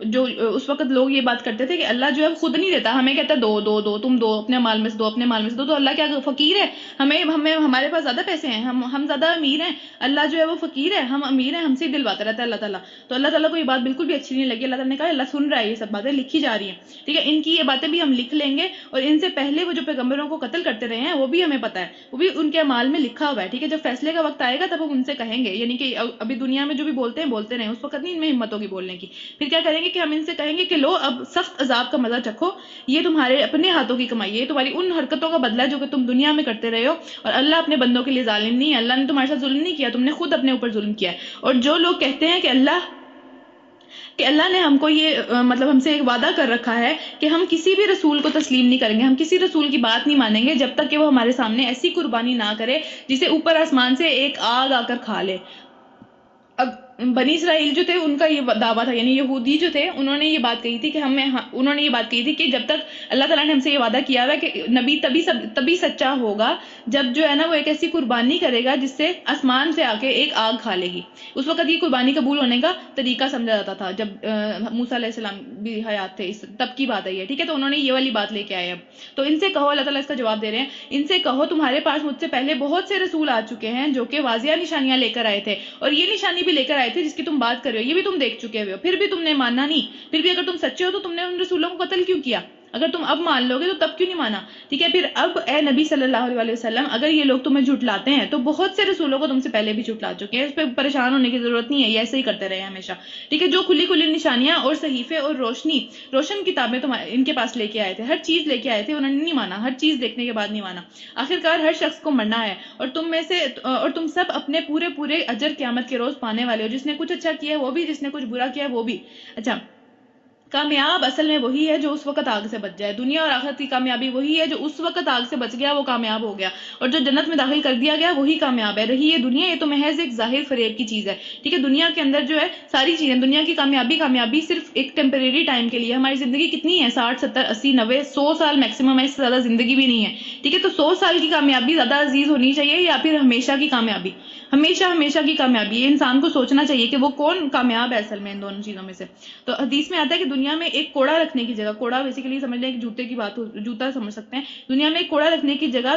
جو اس وقت لوگ یہ بات کرتے تھے کہ اللہ جو ہے خود نہیں دیتا، ہمیں کہتا ہے دو دو دو، تم دو اپنے مال میں سے دو، اپنے مال میں سے دو. تو اللہ کیا فقیر ہے؟ ہمیں ہمارے پاس زیادہ پیسے ہیں، ہم زیادہ امیر ہیں، اللہ جو ہے وہ فقیر ہے، ہم امیر ہیں، ہم سے دلواتا رہتا ہے اللہ تعالیٰ. تو اللہ تعالیٰ کو یہ بات بالکل بھی اچھی نہیں لگی. اللہ تعالیٰ نے کہا اللہ سن رہا ہے، یہ سب باتیں لکھی جا رہی ہیں، ٹھیک ہے، ان کی یہ باتیں بھی ہم لکھ لیں گے، اور ان سے پہلے وہ جو پیغمبروں کو قتل کرتے رہے ہیں وہ بھی ہمیں پتہ ہے، وہ بھی ان کے اعمال میں لکھا ہوا ہے، ٹھیک ہے. جب فیصلے کا وقت آئے گا تب ہم ان سے کہیں گے، یعنی کہ ابھی دنیا میں جو بھی بولتے ہیں بولتے رہے، اس وقت نہیں ان میں ہمت ہوگی بولنے کی. پھر کیا کریں گے کہ ہم ان سے کہیں گے کہ لو اب سخت عذاب کا مزہ چکھو، یہ تمہارے اپنے ہاتھوں کی کمائی ہے، یہ تمہاری ان حرکتوں کا بدلہ ہے جو کہ تم دنیا میں کرتے رہے ہو، اور اللہ اپنے بندوں کے لیے ظالم نہیں ہے، اللہ نے تمہارے ساتھ ظلم نہیں کیا، تم نے خود اپنے اوپر ظلم کیا ہے. اور جو لوگ کہتے ہیں کہ اللہ نے ہم کو یہ مطلب ہم سے ایک وعدہ کر رکھا ہے کہ ہم کسی بھی رسول کو تسلیم نہیں کریں گے، ہم کسی رسول کی بات نہیں مانیں گے جب تک کہ وہ ہمارے سامنے ایسی قربانی نہ کرے جسے اوپر آسمان سے ایک آگ آ کر کھا لے. اب بنی اسرائیل جو تھے ان کا یہ دعویٰ تھا، یعنی یہودی جو تھے انہوں نے یہ بات کہی تھی کہ انہوں نے یہ بات کہی تھی کہ جب تک اللہ تعالیٰ نے ہم سے یہ وعدہ کیا ہوا ہے کہ نبی تبھی سچا ہوگا جب جو ہے نا وہ ایک ایسی قربانی کرے گا جس سے آسمان سے آ کے ایک آگ کھا لے گی. اس وقت یہ قربانی قبول ہونے کا طریقہ سمجھا جاتا تھا جب موسیٰ علیہ السلام بھی حیات تھے، تب کی بات ہے یہ، ٹھیک ہے. تو انہوں نے یہ والی بات لے کے آئے. اب تو ان سے کہو، اللہ تعالیٰ اس کا جواب دے رہے ہیں، ان سے کہو تمہارے پاس مجھ سے پہلے بہت سے رسول آ چکے ہیں جو کہ واضح نشانیاں لے کر آئے تھے، اور یہ نشانی بھی لے کر آئے تھے جس کی تم بات کر رہے ہو، یہ بھی تم دیکھ چکے ہوئے ہو، پھر بھی تم نے ماننا نہیں. پھر بھی اگر تم سچے ہو تو تم نے ان رسولوں کو قتل کیوں کیا؟ اگر تم اب مان لو گے تو تب کیوں نہیں مانا؟ ٹھیک ہے. پھر اب اے نبی صلی اللہ علیہ وسلم، اگر یہ لوگ تمہیں جھٹلاتے ہیں تو بہت سے رسولوں کو تم سے پہلے بھی جھٹلا چکے ہیں، اس پہ پریشان ہونے کی ضرورت نہیں ہے، یہ ایسے ہی کرتے رہے ہمیشہ، ٹھیک ہے. جو کھلی کھلی نشانیاں اور صحیفے اور روشن کتابیں ان کے پاس لے کے آئے تھے، ہر چیز لے کے آئے تھے، انہوں نے نہیں مانا، ہر چیز دیکھنے کے بعد نہیں مانا. آخرکار ہر شخص کو مرنا ہے، اور تم سب اپنے پورے اجر قیامت کے روز پانے والے ہو، جس نے کچھ اچھا کیا ہے وہ بھی، جس نے کچھ برا کیا ہے وہ بھی. اچھا، کامیاب اصل میں وہی ہے جو اس وقت آگ سے بچ جائے. دنیا اور آخرت کی کامیابی وہی ہے جو اس وقت آگ سے بچ گیا، وہ کامیاب ہو گیا، اور جو جنت میں داخل کر دیا گیا وہی کامیاب ہے. رہی یہ دنیا، یہ تو محض ایک ظاہر فریب کی چیز ہے، ٹھیک ہے. دنیا کے اندر جو ہے ساری چیزیں، دنیا کی کامیابی صرف ایک ٹیمپریری ٹائم کے لیے. ہماری زندگی کتنی ہے؟ 60 70 80 90 100 سال میکسیمم ہے، اس سے زیادہ زندگی بھی نہیں ہے، ٹھیک ہے. تو 100 سال کی کامیابی زیادہ عزیز ہونی چاہیے یا پھر ہمیشہ کی کامیابی؟ ہمیشہ کی کامیابی. یہ انسان کو سوچنا چاہیے کہ وہ کون کامیاب ہے اصل میں ان دونوں چیزوں میں سے. تو حدیث میں آتا ہے کہ دنیا میں ایک کوڑا رکھنے کی جگہ، کوڑا بیسیکلی سمجھ لیں کہ جوتے کی بات ہو، جوتا سمجھ سکتے ہیں. دنیا میں ایک کوڑا رکھنے کی جگہ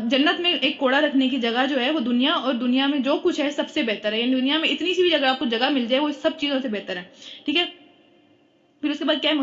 جنت میں ایک کوڑا رکھنے کی جگہ جو ہے وہ دنیا، اور دنیا میں جو کچھ ہے سب سے بہتر ہے. یعنی دنیا میں اتنی سی بھی جگہ آپ کو جگہ مل جائے وہ سب چیزوں سے بہتر ہے، ٹھیک ہے. پھر اس کے بعد کیا ہے؟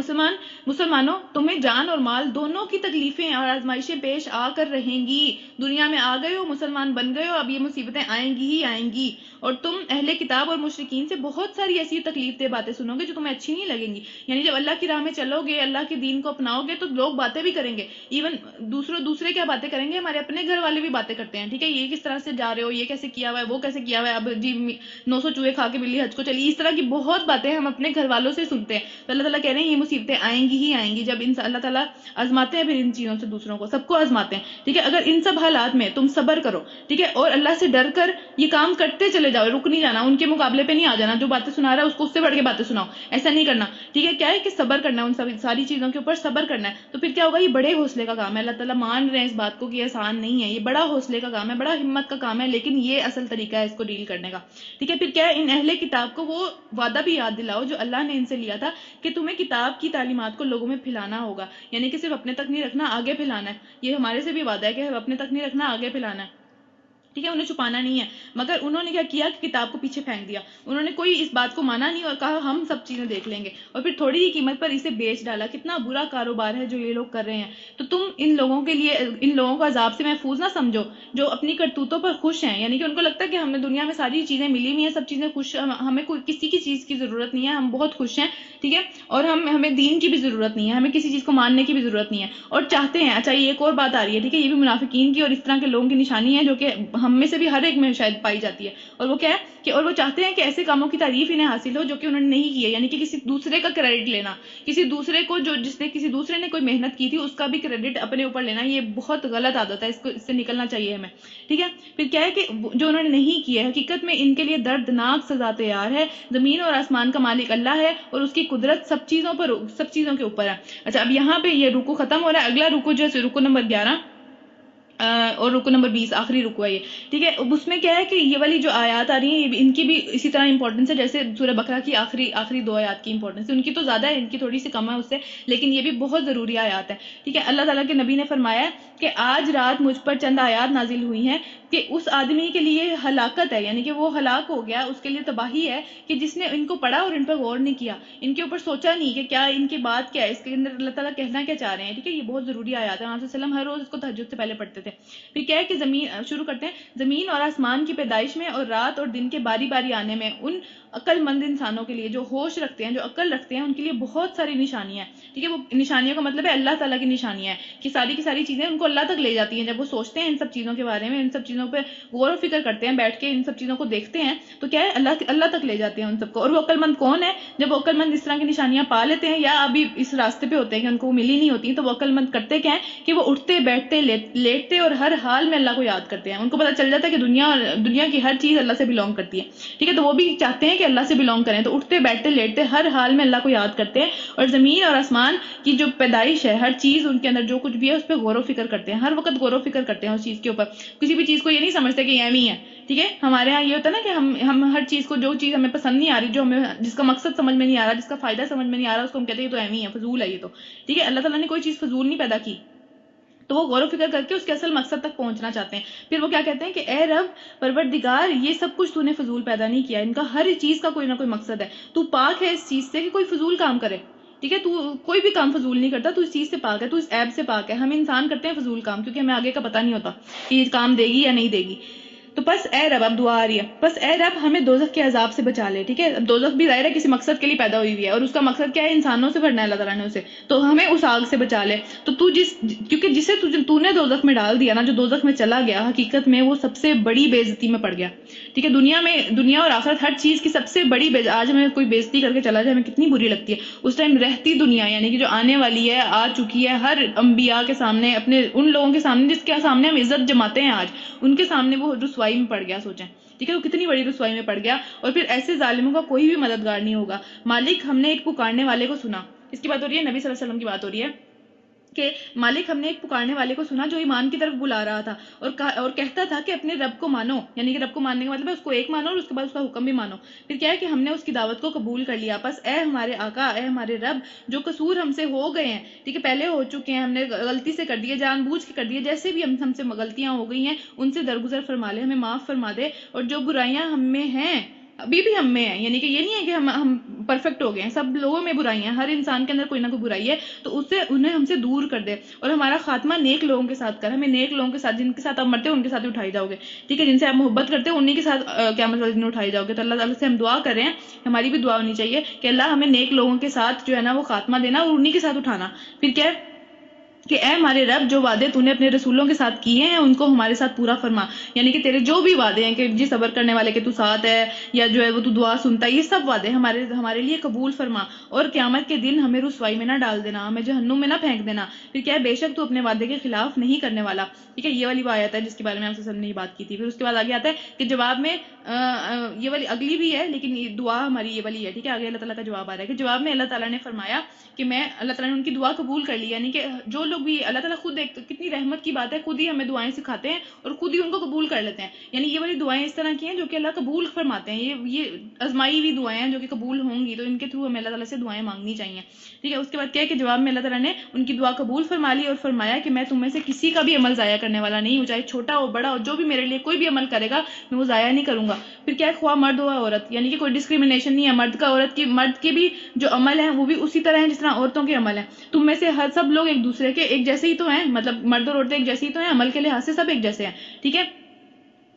مسلمانوں، تمہیں جان اور مال دونوں کی تکلیفیں اور آزمائشیں پیش آ کر رہیں گی. دنیا میں آ گئے ہو، مسلمان بن گئے ہو، اب یہ مصیبتیں آئیں گی ہی آئیں گی، اور تم اہل کتاب اور مشرکین سے بہت ساری ایسی تکلیف دہ باتیں سنو گے جو تمہیں اچھی نہیں لگیں گی. یعنی جب اللہ کی راہ میں چلو گے، اللہ کے دین کو اپناؤ گے تو لوگ باتیں بھی کریں گے. ایون دوسرے کیا باتیں کریں گے؟ ہمارے اپنے گھر والے بھی باتیں کرتے ہیں، ٹھیک ہے. یہ کس طرح سے جا رہے ہو، یہ کیسے کیا ہوا ہے، وہ کیسے کیا ہوا ہے، اب جی 900 چوہے کھا کے بلی حج کو چلی. اس طرح کی بہت باتیں ہم اپنے گھر والوں سے سنتے ہیں. تو اللہ تعالیٰ کہہ رہے ہیں یہ مصیبتیں آئیں گی ہی آئیں گی. جب اللہ تعالیٰ آزماتے ہیں پھر ان چیزوں سے دوسروں کو، سب کو آزماتے ہیں، ٹھیک ہے. اگر ان سب حالات میں تم صبر کرو، ٹھیک ہے، اور اللہ سے ڈر کر یہ کام کرتے چلے جاؤ، رک نہیں جانا، ان کے مقابلے پہ نہیں آ جانا. جو باتیں سنا رہا ہے اس سے بڑھ کے باتیں سناؤ، ایسا نہیں کرنا، ٹھیک ہے. کیا ہے کہ صبر کرنا ہے، ان ساری چیزوں کے اوپر صبر کرنا ہے. تو پھر کیا ہوگا؟ یہ بڑے حوصلے کا کام ہے. اللہ تعالیٰ مان رہے ہیں اس بات کو کہ آسان نہیں ہے، یہ بڑا حوصلے کا کام ہے، بڑا ہمت کا کام ہے، لیکن یہ اصل طریقہ ہے اس کو ڈیل کرنے کا، ٹھیک ہے. پھر کیا ہے؟ ان اہل کتاب کو وہ وعدہ بھی یاد دلاؤ جو اللہ نے ان سے لیا تھا کہ تمہیں کتاب کی تعلیمات کو لوگوں میں پھیلانا ہوگا. یعنی کہ صرف اپنے تک نہیں رکھنا، آگے پھیلانا ہے. یہ ہمارے سے بھی وعدہ ہے کہ اپنے تک نہیں رکھنا، آگے پھیلانا ہے، ٹھیک ہے. انہیں چھپانا نہیں ہے. مگر انہوں نے کیا کیا کہ کتاب کو پیچھے پھینک دیا. انہوں نے کوئی اس بات کو مانا نہیں اور کہا ہم سب چیزیں دیکھ لیں گے، اور پھر تھوڑی ہی قیمت پر اسے بیچ ڈالا. کتنا برا کاروبار ہے جو یہ لوگ کر رہے ہیں. تو تم ان لوگوں کو عذاب سے محفوظ نہ سمجھو جو اپنی کرتوتوں پر خوش ہیں. یعنی کہ ان کو لگتا ہے کہ ہمیں دنیا میں ساری چیزیں ملی ہوئی ہیں، سب چیزیں خوش، ہمیں کوئی کسی کی چیز کی ضرورت نہیں ہے، ہم بہت خوش ہیں، ٹھیک ہے. اور ہمیں دین کی بھی ضرورت نہیں ہے، ہمیں کسی چیز کو ماننے کی بھی ضرورت نہیں ہے، اور چاہتے ہیں. اچھا، یہ ایک اور بات آ رہی ہے، ٹھیک ہے. یہ بھی منافقین کی اور اس طرح کے لوگوں کی نشانی ہے جو کہ ہم میں سے بھی ہر ایک میں شاید پائی جاتی ہے. اور وہ کیا ہے کہ اور وہ چاہتے ہیں کہ ایسے کاموں کی تعریف انہیں حاصل ہو جو کہ انہوں نے نہیں کیے. یعنی کہ کسی دوسرے کا کریڈٹ لینا، کسی دوسرے کو کسی دوسرے نے کوئی محنت کی تھی اس کا بھی کریڈٹ اپنے اوپر لینا. یہ بہت غلط عادت ہے، اس سے نکلنا چاہیے ہمیں، ٹھیک ہے. پھر کیا ہے کہ جو انہوں نے نہیں کیا، حقیقت میں ان کے لیے دردناک سزا تیار ہے. زمین اور آسمان کا مالک اللہ ہے اور اس کی قدرت سب چیزوں کے اوپر ہے. اچھا، اب یہاں پہ یہ رکو ختم ہو رہا ہے. اگلا رکو جو ہے رکو نمبر 11. اور رکو نمبر 20 آخری رکو ہے یہ، ٹھیک ہے. اب اس میں کیا ہے کہ یہ والی جو آیات آ رہی ہیں ان کی بھی اسی طرح امپورٹنس ہے جیسے سورہ بقرہ کی آخری 2 آیات کی امپورٹنس ہے. ان کی تو زیادہ ہے، ان کی تھوڑی سی کم ہے اس سے، لیکن یہ بھی بہت ضروری آیات ہے. ٹھیک ہے. اللہ تعالیٰ کے نبی نے فرمایا کہ آج رات مجھ پر چند آیات نازل ہوئی ہیں کہ اس آدمی کے لیے ہلاکت ہے، یعنی کہ وہ ہلاک ہو گیا، اس کے لیے تباہی ہے کہ جس نے ان کو پڑھا اور ان پر غور نہیں کیا، ان کے اوپر سوچا نہیں کہ کیا ان کی بات کیا ہے، اس کے اندر اللہ تعالیٰ کہنا کیا چاہ رہے ہیں. ٹھیک ہے. یہ بہت ضروری آیات ہے. آپ صلی اللہ علیہ وسلم ہر روز اس کو تہجد سے پہلے پڑھتے تھے. پھر کیا ہے کہ شروع کرتے ہیں. زمین اور آسمان کی پیدائش میں اور رات اور دن کے باری باری آنے میں ان عقل مند انسانوں کے لیے جو ہوش رکھتے ہیں، جو عقل رکھتے ہیں، ان کے لیے بہت ساری نشانیاں ہیں. ٹھیک ہے. وہ نشانیوں کا مطلب ہے اللہ تعالیٰ کی نشانیاں ہیں کہ ساری کی ساری چیزیں ان کو اللہ تک لے جاتی ہیں. جب وہ سوچتے ہیں ان سب چیزوں کے بارے میں، ان سب چیزوں پہ غور و فکر کرتے ہیں، بیٹھ کے ان سب چیزوں کو دیکھتے ہیں، تو کیا ہے اللہ تک لے جاتے ہیں ان سب کو. اور وہ عقل مند کون ہے؟ جب وہ عقل مند اس طرح کی نشانیاں پا لیتے ہیں یا ابھی اس راستے پہ ہوتے ہیں کہ ان کو وہ ملی نہیں ہوتی، تو وہ عقل مند کرتے کیا ہے کہ وہ اٹھتے بیٹھتے لیٹتے اور ہر حال میں اللہ کو یاد کرتے ہیں. ان کو پتہ چل جاتا ہے کہ دنیا کی ہر چیز اللہ سے بلونگ کرتی ہے. ٹھیک ہے. تو وہ بھی چاہتے ہیں کہ اللہ سے بلونگ کریں، تو اٹھتے بیٹھتے لیٹتے ہر حال میں اللہ کو یاد کرتے ہیں. اور زمین اور آسمان کی جو پیدائش ہے، ہر چیز ان کے اندر جو کچھ بھی ہے اس پہ غور و فکر کرتے ہیں، ہر وقت غور و فکر کرتے ہیں اس چیز کے اوپر. کسی بھی چیز کو یہ نہیں سمجھتے کہ یہ ایویں ہے. ٹھیک ہے. ہمارے ہاں یہ ہوتا ہے نا کہ ہم ہر چیز کو، جو چیز ہمیں پسند نہیں آ رہی، جو ہمیں جس کا مقصد سمجھ میں نہیں آ رہا، جس کا فائدہ سمجھ میں نہیں آ رہا، اس کو ہم کہتے ہیں یہ تو ایویں ہے، فضول ہے یہ تو. ٹھیک ہے. اللہ تعالیٰ نے کوئی چیز فضول نہیں پیدا کی، تو وہ غور و فکر کر کے اس کے اصل مقصد تک پہنچنا چاہتے ہیں. پھر وہ کیا کہتے ہیں کہ اے رب پروردگار، یہ سب کچھ تو نے فضول پیدا نہیں کیا، ان کا ہر چیز کا کوئی نہ کوئی مقصد ہے. تو پاک ہے اس چیز سے کہ کوئی فضول کام کرے. ٹھیک ہے. تو کوئی بھی کام فضول نہیں کرتا، تو اس چیز سے پاک ہے، تو اس عیب سے پاک ہے. ہم انسان کرتے ہیں فضول کام کیونکہ ہمیں آگے کا پتہ نہیں ہوتا کہ یہ کام دے گی یا نہیں دے گی. تو بس اے رب، اب دعا آ رہی ہے، بس اے رب ہمیں دوزخ کے عذاب سے بچا لے. ٹھیک ہے. اب دوزخ بھی ظاہر ہے کسی مقصد کے لیے پیدا ہوئی ہوئی ہے، اور اس کا مقصد کیا ہے؟ انسانوں سے بھرنا ہے اللہ تعالیٰ نے اسے، تو ہمیں اس آگ سے بچا لے. تو کیونکہ جسے تو نے دوزخ میں ڈال دیا نا، جو دوزخ میں چلا گیا، حقیقت میں وہ سب سے بڑی بے عزتی میں پڑ گیا. ٹھیک ہے. دنیا اور آخرت ہر چیز کی سب سے بڑی آج ہمیں کوئی بے عزتی کر کے چلا جائے ہمیں کتنی بری لگتی ہے. اس ٹائم رہتی دنیا، یعنی کہ جو آنے والی ہے، آ چکی ہے، ہر انبیاء کے سامنے، اپنے ان لوگوں کے سامنے جس کے سامنے ہم عزت جماتے ہیں آج، ان کے سامنے وہ رسوائی میں پڑ گیا. سوچیں. ٹھیک ہے. وہ کتنی بڑی رسوائی میں پڑ گیا. اور پھر ایسے ظالموں کا کوئی بھی مددگار نہیں ہوگا. مالک ہم نے ایک پکارنے والے کو سنا. اس کی بات ہو رہی ہے، نبی صلی اللہ علیہ وسلم کی بات ہو رہی ہے کہ مالک ہم نے ایک پکارنے والے کو سنا جو ایمان کی طرف بلا رہا تھا اور کہتا تھا کہ اپنے رب کو مانو. یعنی کہ رب کو ماننے کا مطلب ہے اس کو ایک مانو اور اس کے بعد اس کا حکم بھی مانو. پھر کیا ہے کہ ہم نے اس کی دعوت کو قبول کر لیا. بس اے ہمارے آقا، اے ہمارے رب، جو قصور ہم سے ہو گئے ہیں، ٹھیک ہے، پہلے ہو چکے ہیں، ہم نے غلطی سے کر دیے، جان بوجھ کے کر دیے، جیسے بھی ہم سے غلطیاں ہو گئی ہیں ان سے درگزر فرما لے، ہمیں معاف فرما دے. اور جو برائیاں ہم میں ہیں، ابھی بھی ہم میں ہیں، یعنی کہ یہ نہیں ہے کہ ہم پرفیکٹ ہو گئے ہیں، سب لوگوں میں برائیاں ہیں، ہر انسان کے اندر کوئی نہ کوئی برائی ہے، تو اس سے انہیں ہم سے دور کر دے. اور ہمارا خاتمہ نیک لوگوں کے ساتھ کر، ہمیں نیک لوگوں کے ساتھ، جن کے ساتھ آپ مرتے ہیں ان کے ساتھ اٹھائی جاؤ گے. ٹھیک ہے. جن سے آپ محبت کرتے ہیں انہی کے ساتھ قیامت والے دن اٹھائی جاؤ گے. تو اللہ تعالیٰ سے ہم دعا کر رہے ہیں، ہماری بھی دعا ہونی چاہیے کہ اللہ ہمیں نیک لوگوں کے ساتھ جو ہے نا وہ خاتمہ دینا اور انہی کے ساتھ اٹھانا. پھر کیا ہے کہ اے ہمارے رب، جو وعدے تو نے اپنے رسولوں کے ساتھ کیے ہیں ان کو ہمارے ساتھ پورا فرما. یعنی کہ تیرے جو بھی وعدے ہیں کہ جی صبر کرنے والے کے تو ساتھ ہے، یا جو ہے وہ تو دعا سنتا ہے، یہ سب وعدے ہمارے لیے قبول فرما. اور قیامت کے دن ہمیں رسوائی میں نہ ڈال دینا، ہمیں جہنم میں نہ پھینک دینا. پھر کیا ہے، بے شک تو اپنے وعدے کے خلاف نہیں کرنے والا. ٹھیک ہے. یہ والی آیت ہے جس کے بارے میں آپ سے سب نے بات کی تھی. پھر اس کے بعد آگے آتا ہے کہ جواب میں یہ والی اگلی بھی ہے لیکن دعا ہماری یہ والی ہے. ٹھیک ہے. آگے اللہ تعالیٰ کا جواب آ رہا ہے کہ جواب میں اللہ تعالیٰ نے فرمایا کہ اللہ تعالیٰ نے ان کی دعا قبول کر لی. یعنی کہ جو لوگ بھی، اللہ تعالیٰ خود ایک کتنی رحمت کی بات ہے، خود ہی ہمیں دعائیں سکھاتے ہیں اور خود ہی ان کو قبول کر لیتے ہیں. یعنی یہ والی دعائیں اس طرح کی ہیں جو کہ اللہ قبول فرماتے ہیں. یہ آزمائی ہوئی دعائیں ہیں جو کہ قبول ہوں گی، تو ان کے تھرو ہمیں اللہ تعالیٰ سے دعائیں مانگنی چاہیے. ٹھیک ہے. اس کے بعد کیا ہے کہ جواب میں اللہ تعالیٰ نے ان کی دعا قبول فرما لی اور فرمایا کہ میں تم میں سے کسی کا بھی عمل ضائع کرنے والا نہیں ہوں، چاہے چھوٹا ہو بڑا ہو، جو بھی میرے لیے کوئی بھی عمل کرے گا میں وہ ضائع نہیں کروں گا. پھر کیا ہے، خواہ مرد ہو عورت، یعنی کہ کوئی ڈسکریمنیشن نہیں ہے. مرد کے بھی جو عمل ہیں وہ بھی اسی طرح ہیں جس طرح عورتوں کے عمل ہیں. تم میں سے ہر سب لوگ ایک دوسرے کے ایک جیسے ہی تو ہیں، مطلب مرد اور عورتیں ایک جیسے ہی تو ہیں، عمل کے لحاظ سے سب ایک جیسے ہیں. ٹھیک ہے.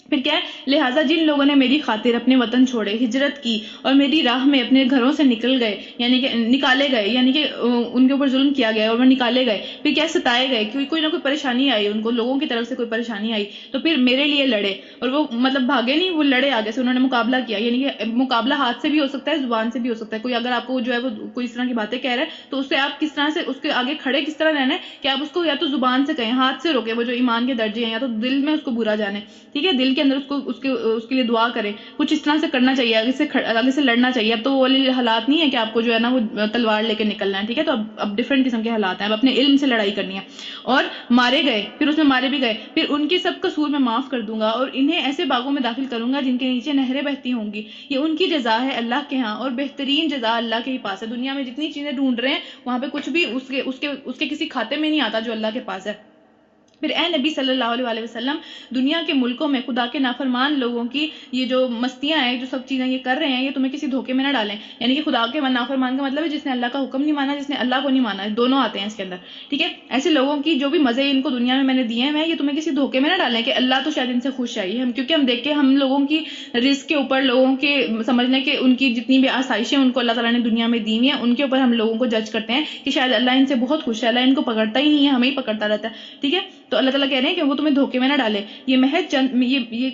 پھر کیا ہے، لہٰذا جن لوگوں نے میری خاطر اپنے وطن چھوڑے، ہجرت کی اور میری راہ میں اپنے گھروں سے نکالے گئے، یعنی کہ ان کے اوپر ظلم کیا گیا اور وہ نکالے گئے. پھر کیا، ستائے گئے، کوئی نہ کوئی پریشانی آئی ان کو، لوگوں کی طرف سے کوئی پریشانی آئی، تو پھر میرے لیے لڑے. اور وہ مطلب بھاگے نہیں، وہ لڑے آگے سے، انہوں نے مقابلہ کیا. یعنی کہ مقابلہ ہاتھ سے بھی ہو سکتا ہے، زبان سے بھی ہو سکتا ہے. کوئی اگر آپ کو جو ہے وہ کوئی اس طرح کی باتیں کہہ رہا ہے تو اس سے آپ کس طرح سے اس کے آگے کھڑے کس طرح رہنا ہے کہ آپ اس کو یا تو زبان سے کہیں، ہاتھ سے روکے، وہ جو ایمان کے درجے ہیں، یا تو دل میں اس کو برا جانے. ٹھیک ہے. دل کے اندر اس کے لیے دعا کرے. کچھ اس طرح سے کرنا چاہیے, آگے سے لڑنا چاہیے. اب تو وہ حالات نہیں ہے کہ آپ کو جو ہے نا وہ تلوار لے کے نکلنا ہے, ٹھیک ہے. تو اب ڈفرینٹ قسم کے حالات ہیں. اب اپنے علم سے لڑائی کرنی ہے. اور مارے گئے, پھر اس میں مارے بھی گئے, پھر ان کے سب قصور میں معاف کر دوں گا اور انہیں ایسے باغوں میں داخل کروں گا جن کے نیچے نہریں بہتی ہوں گی. یہ ان کی جزا ہے اللہ کے ہاں, اور بہترین جزا اللہ کے ہی پاس ہے. دنیا میں جتنی چیزیں ڈھونڈ رہے ہیں وہاں پہ کچھ بھی اس کے کسی کھاتے میں نہیں آتا جو اللہ کے پاس ہے. پھر اے نبی صلی اللہ علیہ وسلم, دنیا کے ملکوں میں خدا کے نافرمان لوگوں کی یہ جو مستیاں ہیں, جو سب چیزیں یہ کر رہے ہیں, یہ تمہیں کسی دھوکے میں نہ ڈالیں. یعنی کہ خدا کے نافرمان کا مطلب ہے جس نے اللہ کا حکم نہیں مانا, جس نے اللہ کو نہیں مانا, دونوں آتے ہیں اس کے اندر, ٹھیک ہے. ایسے لوگوں کی جو بھی مزے ان کو دنیا میں میں نے دیے ہیں, یہ تمہیں کسی دھوکے میں نہ ڈالیں کہ اللہ تو شاید ان سے خوش ہے. کیونکہ ہم دیکھ کے ہم لوگوں کی رزق کے اوپر, لوگوں کے سمجھنے کے ان کی جتنی بھی آسائشیں ان کو اللہ تعالیٰ نے دنیا میں دی ہوئی ہیں, ان کے اوپر ہم لوگوں کو جج کرتے ہیں کہ شاید اللہ ان سے بہت خوش ہے, اللہ ان کو پکڑتا ہی نہیں ہے, ہمیں ہی پکڑتا رہتا ہے, ٹھیک ہے. تو اللہ تعالیٰ کہہ رہے ہیں کہ وہ تمہیں دھوکے میں نہ ڈالے. یہ محض یہ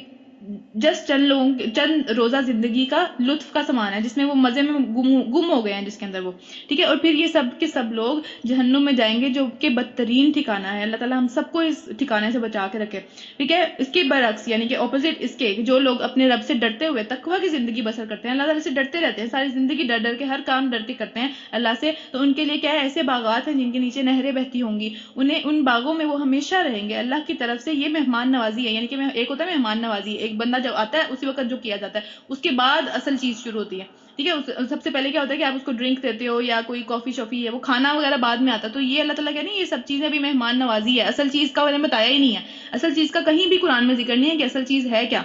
جسٹ چند روزہ زندگی کا لطف کا سامان ہے جس میں وہ مزے میں گم ہو گئے ہیں جس کے اندر وہ, ٹھیک ہے. اور پھر یہ سب کے سب لوگ جہنم میں جائیں گے جو کہ بدترین ٹھکانہ ہے. اللہ تعالیٰ ہم سب کو اس ٹھکانے سے بچا کے رکھے, ٹھیک ہے. اس کے برعکس یعنی کہ اپوزٹ اس کے, جو لوگ اپنے رب سے ڈرتے ہوئے تقویٰ کی زندگی بسر کرتے ہیں, اللہ تعالیٰ سے ڈرتے رہتے ہیں, ساری زندگی ڈر ڈر کے ہر کام ڈر کے کرتے ہیں اللہ سے, تو ان کے لیے کیا ہے, ایسے باغات ہیں جن کے نیچے نہریں بہتی ہوں گی, ان باغوں میں وہ ہمیشہ رہیں گے. اللہ کی طرف سے یہ مہمان نوازی ہے. یعنی کہ ایک ہوتا ہے مہمان نوازی, ایک بندہ جب آتا ہے اسی وقت جو کیا جاتا ہے, اس کے بعد اصل چیز شروع ہوتی ہے, ٹھیک ہے. سب سے پہلے کیا ہوتا ہے کہ آپ اس کو ڈرنک دیتے ہو یا کوئی کافی شافی ہے, وہ کھانا وغیرہ بعد میں آتا ہے. تو یہ اللہ تعالیٰ کہہ رہے ہیں یہ سب چیزیں بھی مہمان نوازی ہے. اصل چیز کا میں نے بتایا ہی نہیں ہے, اصل چیز کا کہیں بھی قرآن میں ذکر نہیں ہے کہ اصل چیز ہے کیا,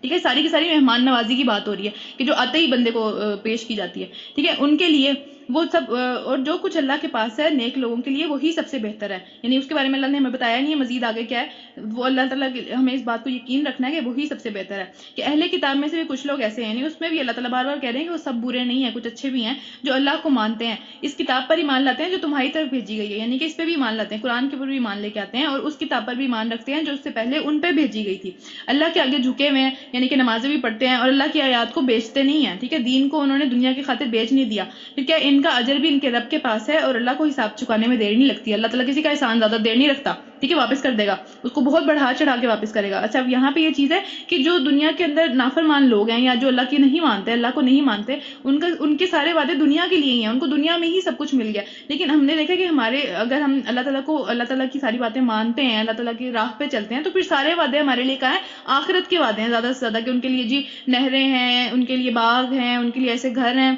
ٹھیک ہے. ساری کی ساری مہمان نوازی کی بات ہو رہی ہے کہ جو آتے ہی بندے کو پیش کی جاتی ہے, ٹھیک ہے. ان کے لیے وہ سب, اور جو کچھ اللہ کے پاس ہے نیک لوگوں کے لیے وہی سب سے بہتر ہے. یعنی اس کے بارے میں اللہ نے ہمیں بتایا نہیں ہے مزید آگے کیا ہے, وہ اللہ تعالیٰ ہمیں اس بات کو یقین رکھنا ہے کہ وہی سب سے بہتر ہے. کہ اہل کتاب میں سے بھی کچھ لوگ ایسے ہیں, یعنی اس میں بھی اللہ تعالیٰ بار بار کہہ رہے ہیں کہ وہ سب برے نہیں ہیں, کچھ اچھے بھی ہیں جو اللہ کو مانتے ہیں, اس کتاب پر ایمان لاتے ہیں جو تمہاری طرف بھیجی گئی ہے. یعنی کہ اس پہ بھی ایمان لاتے ہیں, قرآن کے اوپر بھی ایمان لے کے آتے ہیں, اور اس کتاب پر بھی ایمان رکھتے ہیں جو اس سے پہلے ان پہ بھیجی گئی تھی. اللہ کے آگے جھکے ہوئے ہیں, یعنی کہ نمازیں بھی پڑھتے ہیں, اور اللہ کی آیات کو بیچتے نہیں ہیں, ٹھیک ہے. دین کو انہوں نے دنیا کی خاطر بیچ نہیں دیا. پھر کیا ان کا اجر بھی ان کے رب کے پاس ہے, اور اللہ کو حساب چکانے میں دیر نہیں لگتی. اللہ تعالیٰ کسی کا احسان زیادہ دیر نہیں رکھتا, ٹھیک ہے. واپس کر دے گا, اس کو بہت بڑھا چڑھا کے واپس کرے گا. اچھا, اب یہاں پہ یہ چیز ہے کہ جو دنیا کے اندر نافرمان لوگ ہیں یا جو اللہ کی نہیں مانتے, اللہ کو نہیں مانتے, ان کے سارے وعدے دنیا کے لیے ہی ہیں, ان کو دنیا میں ہی سب کچھ مل گیا. لیکن ہم نے دیکھا کہ اگر ہم اللہ تعالیٰ کی ساری باتیں مانتے ہیں, اللہ تعالیٰ کی راہ پہ چلتے ہیں, تو پھر سارے وعدے ہمارے لیے کیا ہیں, آخرت کے وعدے ہیں زیادہ سے زیادہ, کہ ان کے لیے جی نہریں ہیں, ان کے لیے باغ ہیں, ان کے لیے ایسے گھر ہیں.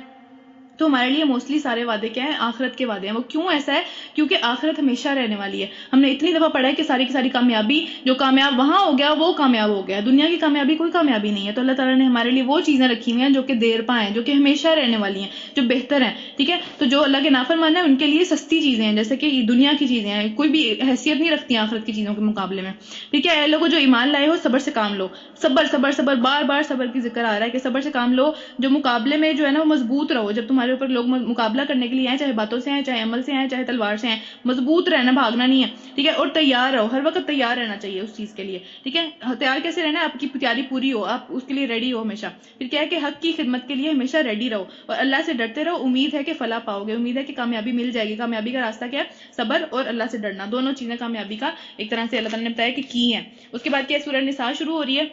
تو ہمارے لیے موسٹلی سارے وعدے کیا ہیں, آخرت کے وعدے ہیں. وہ کیوں ایسا ہے, کیونکہ آخرت ہمیشہ رہنے والی ہے. ہم نے اتنی دفعہ پڑھا ہے کہ ساری کی ساری کامیابی, جو کامیاب وہاں ہو گیا وہ کامیاب ہو گیا, دنیا کی کامیابی کوئی کامیابی نہیں ہے. تو اللہ تعالیٰ نے ہمارے لیے وہ چیزیں رکھی ہوئی ہیں جو کہ دیر پا ہیں, جو کہ ہمیشہ رہنے والی ہیں, جو بہتر ہیں, ٹھیک ہے. تو جو اللہ کے نافرمان ہیں ان کے لیے سستی چیزیں ہیں, جیسے کہ دنیا کی چیزیں ہیں, کوئی بھی حیثیت نہیں رکھتی آخرت کی چیزوں کے مقابلے میں. ٹھیک ہے. اے لوگوں جو ایمان لائے ہو, صبر سے کام لو. صبر صبر صبر, بار بار صبر کی ذکر آ رہا ہے کہ صبر سے کام لو. جو مقابلے میں جو ہے نا وہ مضبوط رہو. جب تمہارے اوپر لوگ مقابلہ کرنے کے لیے آئے, چاہے باتوں سے آئے, چاہے عمل سے آئے, چاہے تلوار سے آئے, مضبوط رہنا, بھاگنا نہیں ہے, ٹھیک ہے. اور تیار رہو, ہر وقت تیار رہنا چاہیے اس چیز کے لیے, ٹھیک ہے. تیار کیسے رہنا ہے, آپ کی تیاری پوری ہو, آپ اس کے لیے ریڈی ہو ہمیشہ. پھر کیا ہے کہ حق کی خدمت کے لیے ہمیشہ ریڈی رہو, اور اللہ سے ڈرتے رہو. امید ہے کہ فلاح پاؤ گے, امید ہے کہ کامیابی مل جائے گی. کامیابی کا راستہ کیا ہے, صبر اور اللہ سے ڈرنا, دونوں چیزیں کامیابی کا ایک طرح سے اللہ تعالیٰ نے بتایا کہ کی ہیں. اس کے بعد کیا سورہ نساء شروع ہو رہی ہے.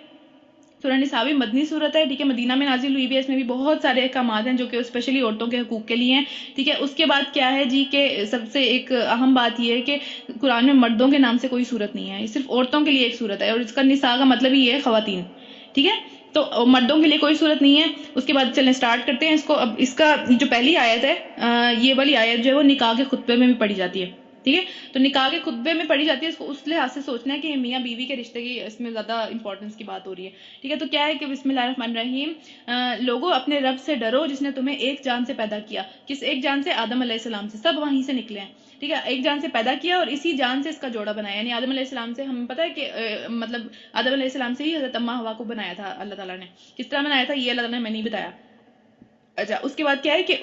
سورہ نساء بھی مدنی صورت ہے, ٹھیک ہے, مدینہ میں نازل ہوئی بھی ہے. اس میں بھی بہت سارے احکامات ہیں جو کہ اسپیشلی عورتوں کے حقوق کے لیے ہیں, ٹھیک ہے. اس کے بعد کیا ہے جی کہ سب سے ایک اہم بات یہ ہے کہ قرآن میں مردوں کے نام سے کوئی صورت نہیں ہے, یہ صرف عورتوں کے لیے ایک صورت ہے, اور اس کا نساء کا مطلب ہی ہے خواتین, ٹھیک ہے. تو مردوں کے لیے کوئی صورت نہیں ہے. اس کے بعد چلیں سٹارٹ کرتے ہیں اس کو. اب اس کا جو پہلی آیت ہے, یہ والی آیت جو ہے وہ نکاح کے خطبے میں بھی پڑھی جاتی ہے, ٹھیک ہے. تو نکاح کے خطبے میں پڑھی جاتی ہے, اس کو اس لحاظ سے سوچنا ہے کہ میاں بیوی کے رشتے کی اس میں زیادہ امپورٹنس کی بات ہو رہی ہے, ٹھیک ہے. تو کیا ہے کہ بسم اللہ الرحمن الرحیم, لوگوں اپنے رب سے ڈرو جس نے تمہیں ایک جان سے پیدا کیا. کس ایک جان سے؟ آدم علیہ السلام سے, سب وہیں سے نکلے ہیں, ٹھیک ہے. ایک جان سے پیدا کیا اور اسی جان سے اس کا جوڑا بنایا. یعنی آدم علیہ السلام سے ہمیں پتہ ہے کہ مطلب آدم علیہ السلام سے ہی حضرت اماں حوا کو بنایا تھا اللہ تعالیٰ نے. کس طرح بنایا تھا یہ اللہ تعالیٰ نے میں نہیں بتایا. اچھا, اس کے بعد کیا ہے کہ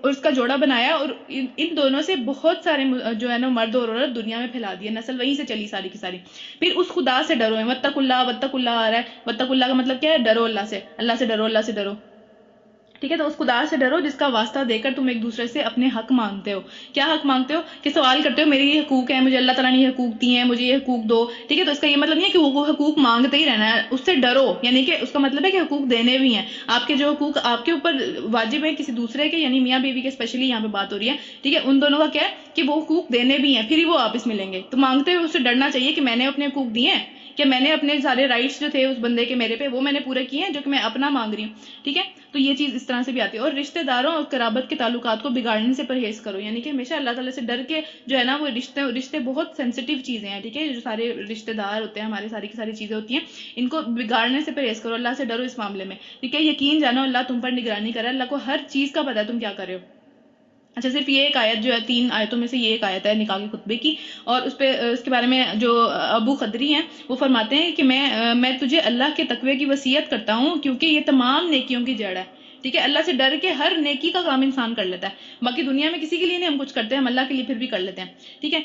اس کا جوڑا بنایا, اور ان دونوں سے بہت سارے جو ہے نا مرد اور عورت دنیا میں پھیلا دیا, نسل وہیں سے چلی ساری کی ساری. پھر اس خدا سے ڈرو, واتقوا اللہ, واتقوا اللہ آ رہا ہے, واتقوا اللہ کا مطلب کیا ہے, ڈرو اللہ سے, اللہ سے ڈرو, اللہ سے ڈرو, ٹھیک ہے. تو اس خدا سے ڈرو جس کا واسطہ دے کر تم ایک دوسرے سے اپنے حق مانگتے ہو. کیا حق مانگتے ہو؟ کہ سوال کرتے ہو میرے یہ حقوق ہیں، مجھے اللہ تعالیٰ نے یہ حقوق دیے ہیں، مجھے یہ حقوق دو. ٹھیک ہے. تو اس کا یہ مطلب نہیں ہے کہ وہ حقوق مانگتے ہی رہنا ہے، اس سے ڈرو. یعنی کہ اس کا مطلب ہے کہ حقوق دینے بھی ہیں. آپ کے جو حقوق آپ کے اوپر واجب ہیں کسی دوسرے کے، یعنی میاں بیوی کے اسپیشلی یہاں پہ بات ہو رہی ہے. ٹھیک ہے. ان دونوں کا کیا ہے کہ وہ حقوق دینے بھی ہیں، پھر ہی وہ واپس ملیں گے. تو مانگتے ہوئے اس سے ڈرنا چاہیے کہ میں نے اپنے حقوق دیے ہیں، کہ میں نے اپنے سارے رائٹس جو تھے اس بندے کے میرے پہ وہ میں نے پورے کیے ہیں جو کہ میں اپنا مانگ رہی ہوں. ٹھیک ہے. تو یہ چیز اس طرح سے بھی آتی ہے. اور رشتہ داروں اور قرابت کے تعلقات کو بگاڑنے سے پرہیز کرو. یعنی کہ ہمیشہ اللہ تعالیٰ سے ڈر کے جو ہے نا وہ رشتے بہت سینسیٹیو چیزیں ہیں. ٹھیک ہے. جو سارے رشتہ دار ہوتے ہیں ہمارے، ساری کی ساری چیزیں ہوتی ہیں، ان کو بگاڑنے سے پرہیز کرو. اللہ سے ڈرو اس معاملے میں. ٹھیک ہے. یقین جانو اللہ تم پر نگرانی کرے. اللہ کو ہر چیز کا پتہ ہے تم کیا کر رہے ہو. اچھا، صرف یہ ایک آیت جو ہے 3 آیتوں میں سے یہ ایک آیت ہے نکاح کے خطبے کی، اور اس کے بارے میں جو ابو خدری ہیں وہ فرماتے ہیں کہ میں تجھے اللہ کے تقوی کی وصیت کرتا ہوں کیونکہ یہ تمام نیکیوں کی جڑ ہے. ٹھیک ہے. اللہ سے ڈر کے ہر نیکی کا کام انسان کر لیتا ہے. باقی دنیا میں کسی کے لیے نہیں ہم کچھ کرتے ہیں، ہم اللہ کے لیے پھر بھی کر لیتے ہیں. ٹھیک ہے.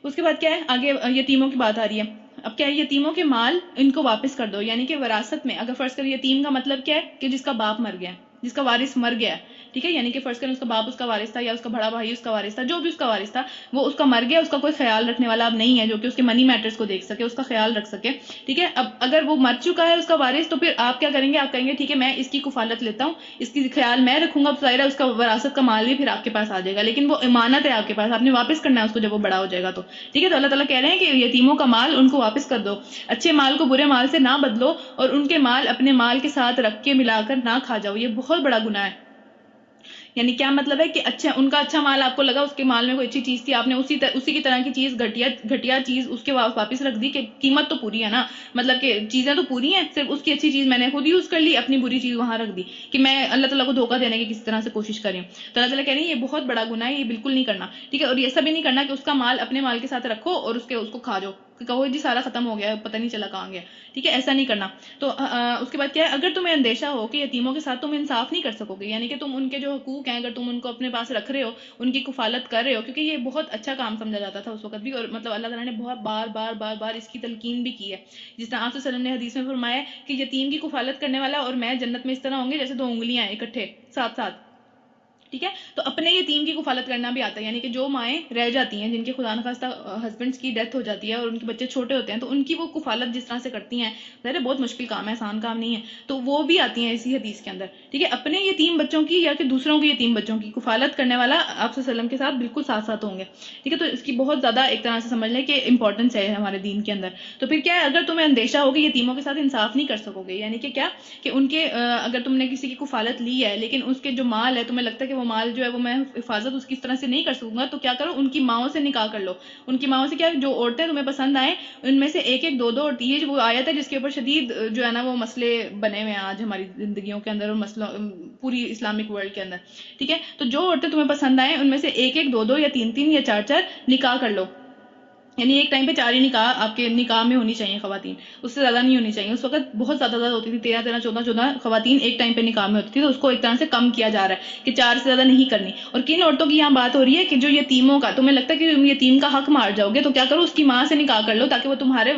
اس کے بعد کیا ہے آگے یتیموں کی بات آ رہی ہے. اب کیا ہے یتیموں کے مال ان کو واپس کر دو. یعنی کہ وراثت میں اگر فرض کرو یتیم کا مطلب کیا ہے کہ جس کا باپ مر گیا، جس کا وارث مر گیا. ٹھیک ہے. یعنی کہ فرض کریں اس کا باپ اس کا وارث تھا، یا اس کا بڑا بھائی اس کا وارث تھا، جو بھی اس کا وارث تھا وہ اس کا مر گیا، اس کا کوئی خیال رکھنے والا اب نہیں ہے جو کہ اس کے منی میٹرز کو دیکھ سکے، اس کا خیال رکھ سکے. ٹھیک ہے. اب اگر وہ مر چکا ہے اس کا وارث، تو پھر آپ کیا کریں گے؟ آپ کہیں گے ٹھیک ہے میں اس کی کفالت لیتا ہوں، اس کی خیال میں رکھوں گا. ظاہر ہے اس کا وراثت کا مال بھی پھر آپ کے پاس آ جائے گا، لیکن وہ امانت ہے آپ کے پاس، آپ نے واپس کرنا ہے اس کو جب وہ بڑا ہو جائے گا. تو ٹھیک ہے. تو اللہ تعالیٰ کہہ رہے ہیں کہ یتیموں کا مال ان کو واپس کر دو. اچھے مال کو برے مال سے نہ بدلو، اور ان کے مال اپنے مال کے ساتھ رکھ کے ملا کر نہ کھا جاؤ. یہ بہت بڑا گناہ ہے. یعنی کیا مطلب ہے کہ ان کا اچھا مال آپ کو لگا، اس کے مال میں کوئی اچھی چیز تھی، آپ نے اسی کی طرح کی چیز گھٹیا چیز اس کے واپس رکھ دی. کہ قیمت تو پوری ہے نا، مطلب کہ چیزیں تو پوری ہیں، صرف اس کی اچھی چیز میں نے خود یوز کر لی، اپنی بری چیز وہاں رکھ دی کہ میں اللہ تعالیٰ کو دھوکہ دینے کی کسی طرح سے کوشش کر رہی ہوں. تو اللہ تعالیٰ کہہ رہے ہیں یہ بہت بڑا گناہ ہے، یہ بالکل نہیں کرنا. ٹھیک ہے. اور ایسا بھی نہیں کرنا کہ اس کا مال اپنے مال کے ساتھ رکھو اور اس کو کھا جاؤ، کہ کہو جی سارا ختم ہو گیا، پتہ نہیں چلا کہاں گیا. ٹھیک ہے. ایسا نہیں کرنا. تو اس کے بعد کیا ہے اگر تمہیں اندیشہ ہو کہ یتیموں کے ساتھ تم انصاف نہیں کر سکو گے، یعنی کہ تم ان کے جو حقوق ہیں اگر تم ان کو اپنے پاس رکھ رہے ہو، ان کی کفالت کر رہے ہو، کیونکہ یہ بہت اچھا کام سمجھا جاتا تھا اس وقت بھی، اور مطلب اللہ تعالیٰ نے بہت بار اس کی تلقین بھی کی ہے. جس طرح آپ صلی اللہ علیہ وسلم نے حدیث میں فرمایا ہے کہ یتیم کی کفالت کرنے والا اور میں جنت میں اس طرح ہوں گے جیسے 2 انگلیاں اکٹھے ساتھ ساتھ. ٹھیک ہے. تو اپنے یتیم کی کفالت کرنا بھی آتا ہے. یعنی کہ جو مائیں رہ جاتی ہیں جن کے خدا نخواستہ ہسبینڈس کی ڈیتھ ہو جاتی ہے اور ان کے بچے چھوٹے ہوتے ہیں، تو ان کی وہ کفالت جس طرح سے کرتی ہیں، ظاہر ہے بہت مشکل کام ہے، آسان کام نہیں ہے، تو وہ بھی آتی ہیں اسی حدیث کے اندر. ٹھیک ہے. اپنے یتیم بچوں کی یا کہ دوسروں کے یتیم بچوں کی کفالت کرنے والا آپ صلی اللہ علیہ وسلم کے ساتھ بالکل ساتھ ساتھ ہوں گے. ٹھیک ہے. تو اس کی بہت زیادہ ایک طرح سے سمجھ لیں کہ امپورٹنس ہے ہمارے دین کے اندر. تو پھر کیا ہے اگر تمہیں اندیشہ ہوگا یتیموں کے ساتھ انصاف نہیں کر سکو گے، یعنی کہ کیا کہ ان کے اگر تم نے کسی کی کفالت لی ہے لیکن اس کے جو مال ہے تمہیں لگتا ہے کہ وہ مال جو ہے وہ میں حفاظت اس کی طرح سے نہیں کر سکوں گا، تو کیا کرو ان کی ماؤں سے نکاح کر لو. ان کی ماؤں سے کیا جو عورتیں تمہیں پسند آئیں ان میں سے ایک 2 اور یہ وہ آیت ہے جس کے اوپر شدید جو ہے نا وہ مسئلے بنے ہوئے ہیں آج ہماری زندگیوں کے اندر اور مسئلہ پوری اسلامک ورلڈ کے اندر. ٹھیک ہے. تو جو عورتیں تمہیں پسند آئیں ان میں سے ایک 2 یا 3 یا 4 نکاح کر لو. یعنی ایک ٹائم پہ 4 ہی نکاح آپ کے نکاح میں ہونی چاہیے خواتین، اس سے زیادہ نہیں ہونی چاہیے. اس وقت بہت زیادہ ہوتی تھی، 13 14 خواتین ایک ٹائم پہ نکاح میں ہوتی تھی، تو اس کو ایک طرح سے کم کیا جا رہا ہے کہ 4 سے زیادہ نہیں کرنی. اور کن عورتوں کی یہاں بات ہو رہی ہے کہ جو یتیموں کا تمہیں لگتا ہے کہ تم یتیم کا حق مار جاؤ گے، تو کیا کرو اس کی ماں سے نکاح کر لو تاکہ وہ تمہارے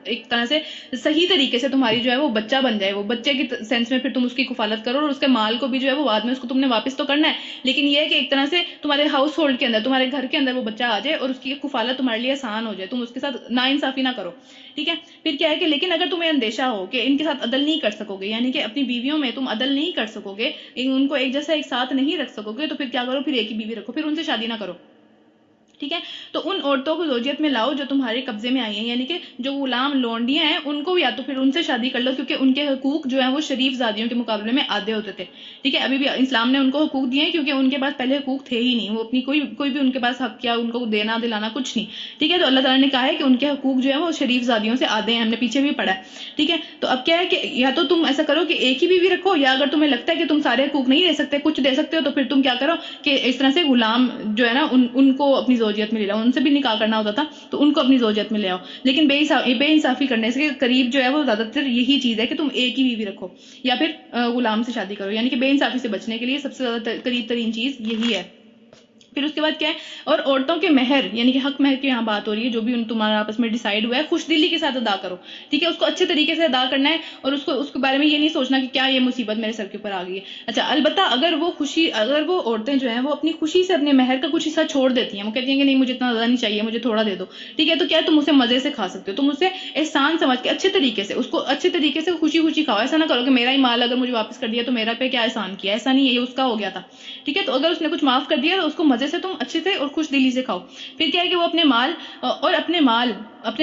ایک طرح سے صحیح طریقے سے تمہاری جو ہے وہ بچہ بن جائے. وہ بچے کی سینس میں پھر تم اس کی کفالت کرو، اور اس کے مال کو بھی جو ہے وہ بعد میں اس کو تم نے واپس تو کرنا ہے، لیکن یہ ہے کہ ایک طرح سے تمہارے ہاؤس ہولڈ کے اندر تمہارے گھر کے اندر وہ بچہ آ جائے اور اس کی کفالت تمہارے لیے آسان ہو جائے، تم اس کے ساتھ ناانصافی نہ کرو. ٹھیک ہے. پھر کیا ہے کہ لیکن اگر تمہیں اندیشہ ہو کہ ان کے ساتھ عدل نہیں کر سکو گے، یعنی کہ اپنی بیویوں میں تم عدل نہیں کر سکو گے، ان کو ایک جیسا ایک ساتھ نہیں رکھ سکو گے، تو پھر کیا کرو پھر ایک ہی بیوی رکھو، پھر ان سے شادی نہ کرو. ٹھیک ہے. تو ان عورتوں کو زوجیت میں لاؤ جو تمہارے قبضے میں آئی ہیں، یعنی کہ جو غلام لونڈیاں ہیں ان کو یا تو پھر ان سے شادی کر لو، کیونکہ ان کے حقوق جو ہیں وہ شریف زادیوں کے مقابلے میں آدھے ہوتے تھے. ٹھیک ہے. ابھی بھی اسلام نے ان کو حقوق دیے ہیں کیونکہ ان کے پاس پہلے حقوق تھے ہی نہیں، وہ اپنی کوئی بھی ان کے پاس حق کیا ان کو دینا دلانا کچھ نہیں. ٹھیک ہے. تو اللہ تعالیٰ نے کہا ہے کہ ان کے حقوق جو ہیں وہ شریف زادیوں سے آدھے ہیں، ہم نے پیچھے بھی پڑھا ہے. ٹھیک ہے. تو اب کیا ہے کہ یا تو تم ایسا کرو کہ ایک ہی بیوی رکھو، یا اگر تمہیں لگتا ہے کہ تم سارے حقوق نہیں دے سکتے، کچھ دے سکتے ہو، تو پھر تم کیا کرو کہ اس طرح سے غلام جو ہے نا ان کو اپنی زوجیت میں لے لاؤ. ان سے بھی نکاح کرنا ہوتا تھا تو ان کو اپنی زوجیت میں لے آؤ. لیکن بے انصافی کرنے سے قریب جو ہے وہ زیادہ تر یہی چیز ہے کہ تم ایک ہی بیوی رکھو یا پھر غلام سے شادی کرو. یعنی کہ بے انصافی سے بچنے کے لیے سب سے زیادہ قریب ترین چیز یہی ہے. پھر اس کے بعد کیا ہے، اور عورتوں کے مہر یعنی کہ حق مہر کی یہاں بات ہو رہی ہے، جو بھی تمہارا آپس میں ڈیسائیڈ ہوا ہے خوش دلی کے ساتھ ادا کرو، ٹھیک ہے، اس کو اچھے طریقے سے ادا کرنا ہے، اور اس کے بارے میں یہ نہیں سوچنا کہ کیا یہ مصیبت میرے سر کے اوپر آ گئی ہے۔ اچھا البتہ اگر وہ عورتیں جو ہیں وہ اپنی خوشی سے اپنے مہر کا کچھ حصہ چھوڑ دیتی ہیں، وہ کہتی ہیں کہ نہیں مجھے اتنا زیادہ نہیں چاہیے، مجھے تھوڑا دے دو، ٹھیک ہے، تو کیا تم اسے مزے سے کھا سکتے ہو، تم اسے احسان سمجھ کے اچھے طریقے سے اس کو اچھے طریقے سے خوشی خوشی کھاؤ، ایسا نہ کرو کہ میرا ہی مال اگر مجھے واپس کر دیا تو میرا پہ کیا احسان کیا، ایسا نہیں ہے، یہ اس کا ہو گیا تھا، ٹھیک ہے، تو اگر اس نے کچھ معاف کر دیا تو اس کو مزے سے تم اچھے سے اور خوش دلی سے کھاؤ۔ پھر کیا ہے کہ وہ اپنے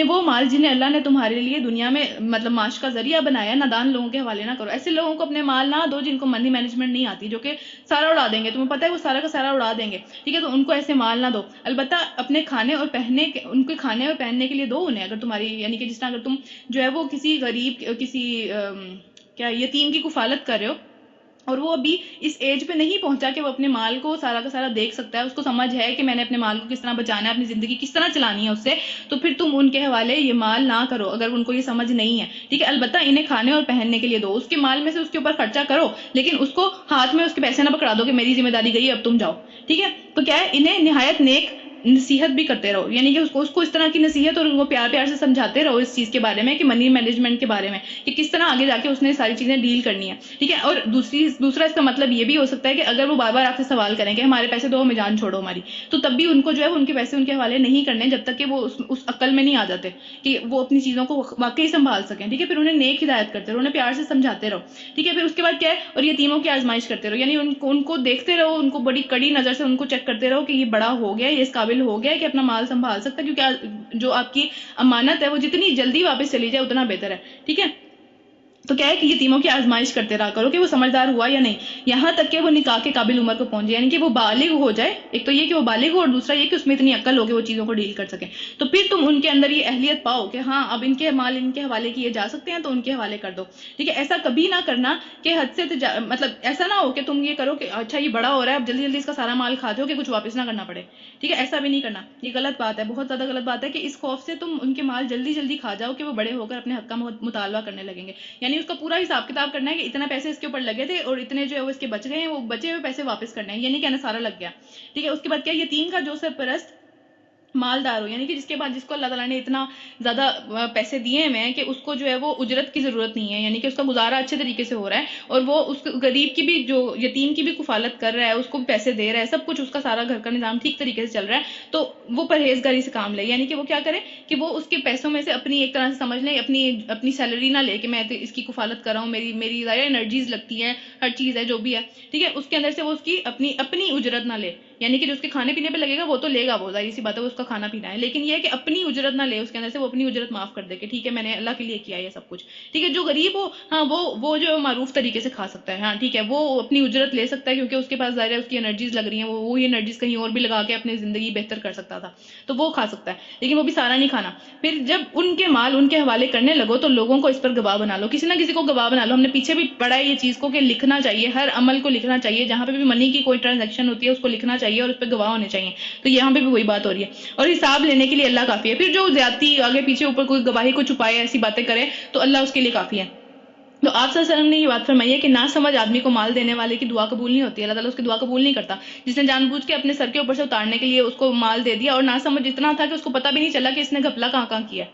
وہ مال جنہیں اللہ نے تمہارے لیے دنیا میں مطلب معاش کا ذریعہ بنایا، نادان لوگوں کے حوالے نہ کرو، ایسے لوگوں کو اپنے مال نہ دو جن کو منی مینجمنٹ نہیں آتی، جو کہ سارا اڑا دیں گے، تمہیں پتہ ہے وہ سارا کا سارا اڑا دیں گے، ٹھیک ہے، تو ان کو ایسے مال نہ دو، البتہ اپنے کھانے اور پہننے کے لیے دو انہیں، اگر تمہاری یعنی کہ جس طرح اگر تم جو ہے وہ کسی غریب کسی کیا یتیم کی کفالت کر رہے ہو اور وہ ابھی اس ایج پہ نہیں پہنچا کہ وہ اپنے مال کو سارا کا سارا دیکھ سکتا ہے، اس کو سمجھ ہے کہ میں نے اپنے مال کو کس طرح بچانا ہے، اپنی زندگی کس طرح چلانی ہے اس سے، تو پھر تم ان کے حوالے یہ مال نہ کرو اگر ان کو یہ سمجھ نہیں ہے، ٹھیک ہے، البتہ انہیں کھانے اور پہننے کے لیے دو، اس کے مال میں سے اس کے اوپر خرچہ کرو، لیکن اس کو ہاتھ میں اس کے پیسے نہ پکڑا دو کہ میری ذمہ داری گئی اب تم جاؤ، ٹھیک ہے، تو کیا ہے انہیں نہایت نیک نصیحت بھی کرتے رہو، یعنی کہ اس کو اس طرح کی نصیحت اور ان کو پیار پیار سے سمجھاتے رہو اس چیز کے بارے میں کہ منی مینجمنٹ کے بارے میں کہ کس طرح آگے جا کے اس نے ساری چیزیں ڈیل کرنی ہے، ٹھیک ہے، اور دوسرا اس کا مطلب یہ بھی ہو سکتا ہے کہ اگر وہ بار بار آپ سے سوال کریں کہ ہمارے پیسے دو ہمیں جان چھوڑو ہماری، تو تب بھی ان کو جو ہے ان کے پیسے ان کے حوالے نہیں کرنے جب تک کہ وہ اس عقل میں نہیں آ جاتے کہ وہ اپنی چیزوں کو واقعی سنبھال سکیں، ٹھیک ہے، پھر انہیں نیک ہدایت کرتے رہو، انہیں پیار سے سمجھاتے رہو، ٹھیک ہے، پھر اس کے بعد کیا ہے، اور یتیموں کی آزمائش کرتے رہو، یعنی ان کو دیکھتے رہو، ان کو بڑی کڑی نظر سے ان کو چیک کرتے رہو کہ یہ بڑا ہو گیا، یہ اس قابل ہو گیا کہ اپنا مال سنبھال سکتا ہے، کیونکہ جو آپ کی امانت ہے وہ جتنی جلدی واپس چلی جائے اتنا بہتر ہے، ٹھیک ہے، تو کیا ہے کہ یتیموں کی آزمائش کرتے رہا کرو کہ وہ سمجھدار ہوا یا نہیں، یہاں تک کہ وہ نکاح کے قابل عمر کو پہنچ جائے، یعنی کہ وہ بالغ ہو جائے، ایک تو یہ کہ وہ بالغ ہو اور دوسرا یہ کہ اس میں اتنی عقل ہو کہ وہ چیزوں کو ڈیل کر سکیں، تو پھر تم ان کے اندر یہ اہلیت پاؤ کہ ہاں اب ان کے مال ان کے حوالے کیے جا سکتے ہیں تو ان کے حوالے کر دو، ٹھیک ہے، ایسا کبھی نہ کرنا کہ حد سے مطلب ایسا نہ ہو کہ تم یہ کرو کہ اچھا یہ بڑا ہو رہا ہے اب جلدی جلدی اس کا سارا مال کھا دو کہ کچھ واپس نہ کرنا پڑے، ٹھیک ہے، ایسا بھی نہیں کرنا، یہ غلط بات ہے، بہت زیادہ غلط بات ہے کہ اس خوف سے تم ان کے مال جلدی جلدی کھا جاؤ کہ وہ بڑے ہو کر اپنے حق کا مطالبہ کرنے لگیں گے، یعنی اس کا پورا حساب کتاب کرنا ہے کہ اتنا پیسے اس کے اوپر لگے تھے اور اتنے جو ہے وہ اس کے بچ گئے ہیں، وہ بچے ہوئے پیسے واپس کرنے ہیں، یہ نہیں کہنا سارا لگ گیا، ٹھیک ہے، اس کے بعد کیا یتیم کا جو سرپرست مالدار ہو، یعنی کہ جس کو اللہ تعالیٰ نے اتنا زیادہ پیسے دیے ہوئے ہیں کہ اس کو جو ہے وہ اجرت کی ضرورت نہیں ہے، یعنی کہ اس کا گزارا اچھے طریقے سے ہو رہا ہے اور وہ اس غریب کی بھی جو یتیم کی بھی کفالت کر رہا ہے، اس کو بھی پیسے دے رہا ہے، سب کچھ اس کا سارا گھر کا نظام ٹھیک طریقے سے چل رہا ہے، تو وہ پرہیزگاری سے کام لے، یعنی کہ وہ کیا کرے کہ وہ اس کے پیسوں میں سے اپنی ایک طرح سے سمجھ لیں اپنی سیلری نہ لے کہ میں اس کی کفالت کر رہا ہوں، میری ظاہر انرجیز لگتی ہیں، ہر چیز ہے جو بھی ہے، ٹھیک ہے، اس کے اندر سے وہ اس کی اپنی اجرت نہ لے، یعنی کہ جو اس کے کھانے پینے پہ لگے گا وہ تو لے گا، وہ ظاہر سی بات ہے وہ اس کا کھانا پینا ہے، لیکن یہ ہے کہ اپنی اجرت نہ لے اس کے اندر سے، وہ اپنی اجرت معاف کر دے کہ ٹھیک ہے میں نے اللہ کے لیے کیا یہ سب کچھ، ٹھیک ہے، جو غریب ہو ہاں وہ جو معروف طریقے سے کھا سکتا ہے، ہاں ٹھیک ہے، وہ اپنی اجرت لے سکتا ہے کیونکہ اس کے پاس ظاہر ہے اس کی انرجیز لگ رہی ہیں، وہی انرجیز کہیں اور بھی لگا کے اپنی زندگی بہتر کر سکتا تھا، تو وہ کھا سکتا ہے، لیکن وہ بھی سارا نہیں کھانا۔ پھر جب ان کے مال ان کے حوالے کرنے لگو تو لوگوں کو اس پر گواہ بنا لو، کسی نہ کسی کو گواہ بنا لو، ہم نے پیچھے بھی پڑھا ہے یہ چیز کو کہ لکھنا چاہیے، ہر عمل کو لکھنا چاہیے، جہاں پہ بھی منی کی کوئی ٹرانزیکشن ہوتی ہے اس کو لکھنا چاہیے اور اس پہ گواہ ہونے چاہیے، تو یہاں پہ بھی وہی بات ہو رہی ہے، اور حساب لینے کے لیے اللہ کافی ہے، پھر جو زیادتی آگے پیچھے اوپر کوئی گواہی کو چھپائے ایسی باتیں کرے تو اللہ اس کے لیے کافی ہے۔ تو آپ صلی اللہ علیہ وسلم نے یہ بات فرمائی ہے کہ نہ سمجھ آدمی کو مال دینے والے کی دعا قبول نہیں ہوتی، اللہ تعالیٰ اس کی دعا قبول نہیں کرتا، جس نے جان بوجھ کے اپنے سر کے اوپر سے اتارنے کے لیے اس کو مال دے دیا اور نہ سمجھ اتنا تھا کہ اس کو پتہ بھی نہیں چلا کہ اس نے گھپلا کہاں کہاں کیا،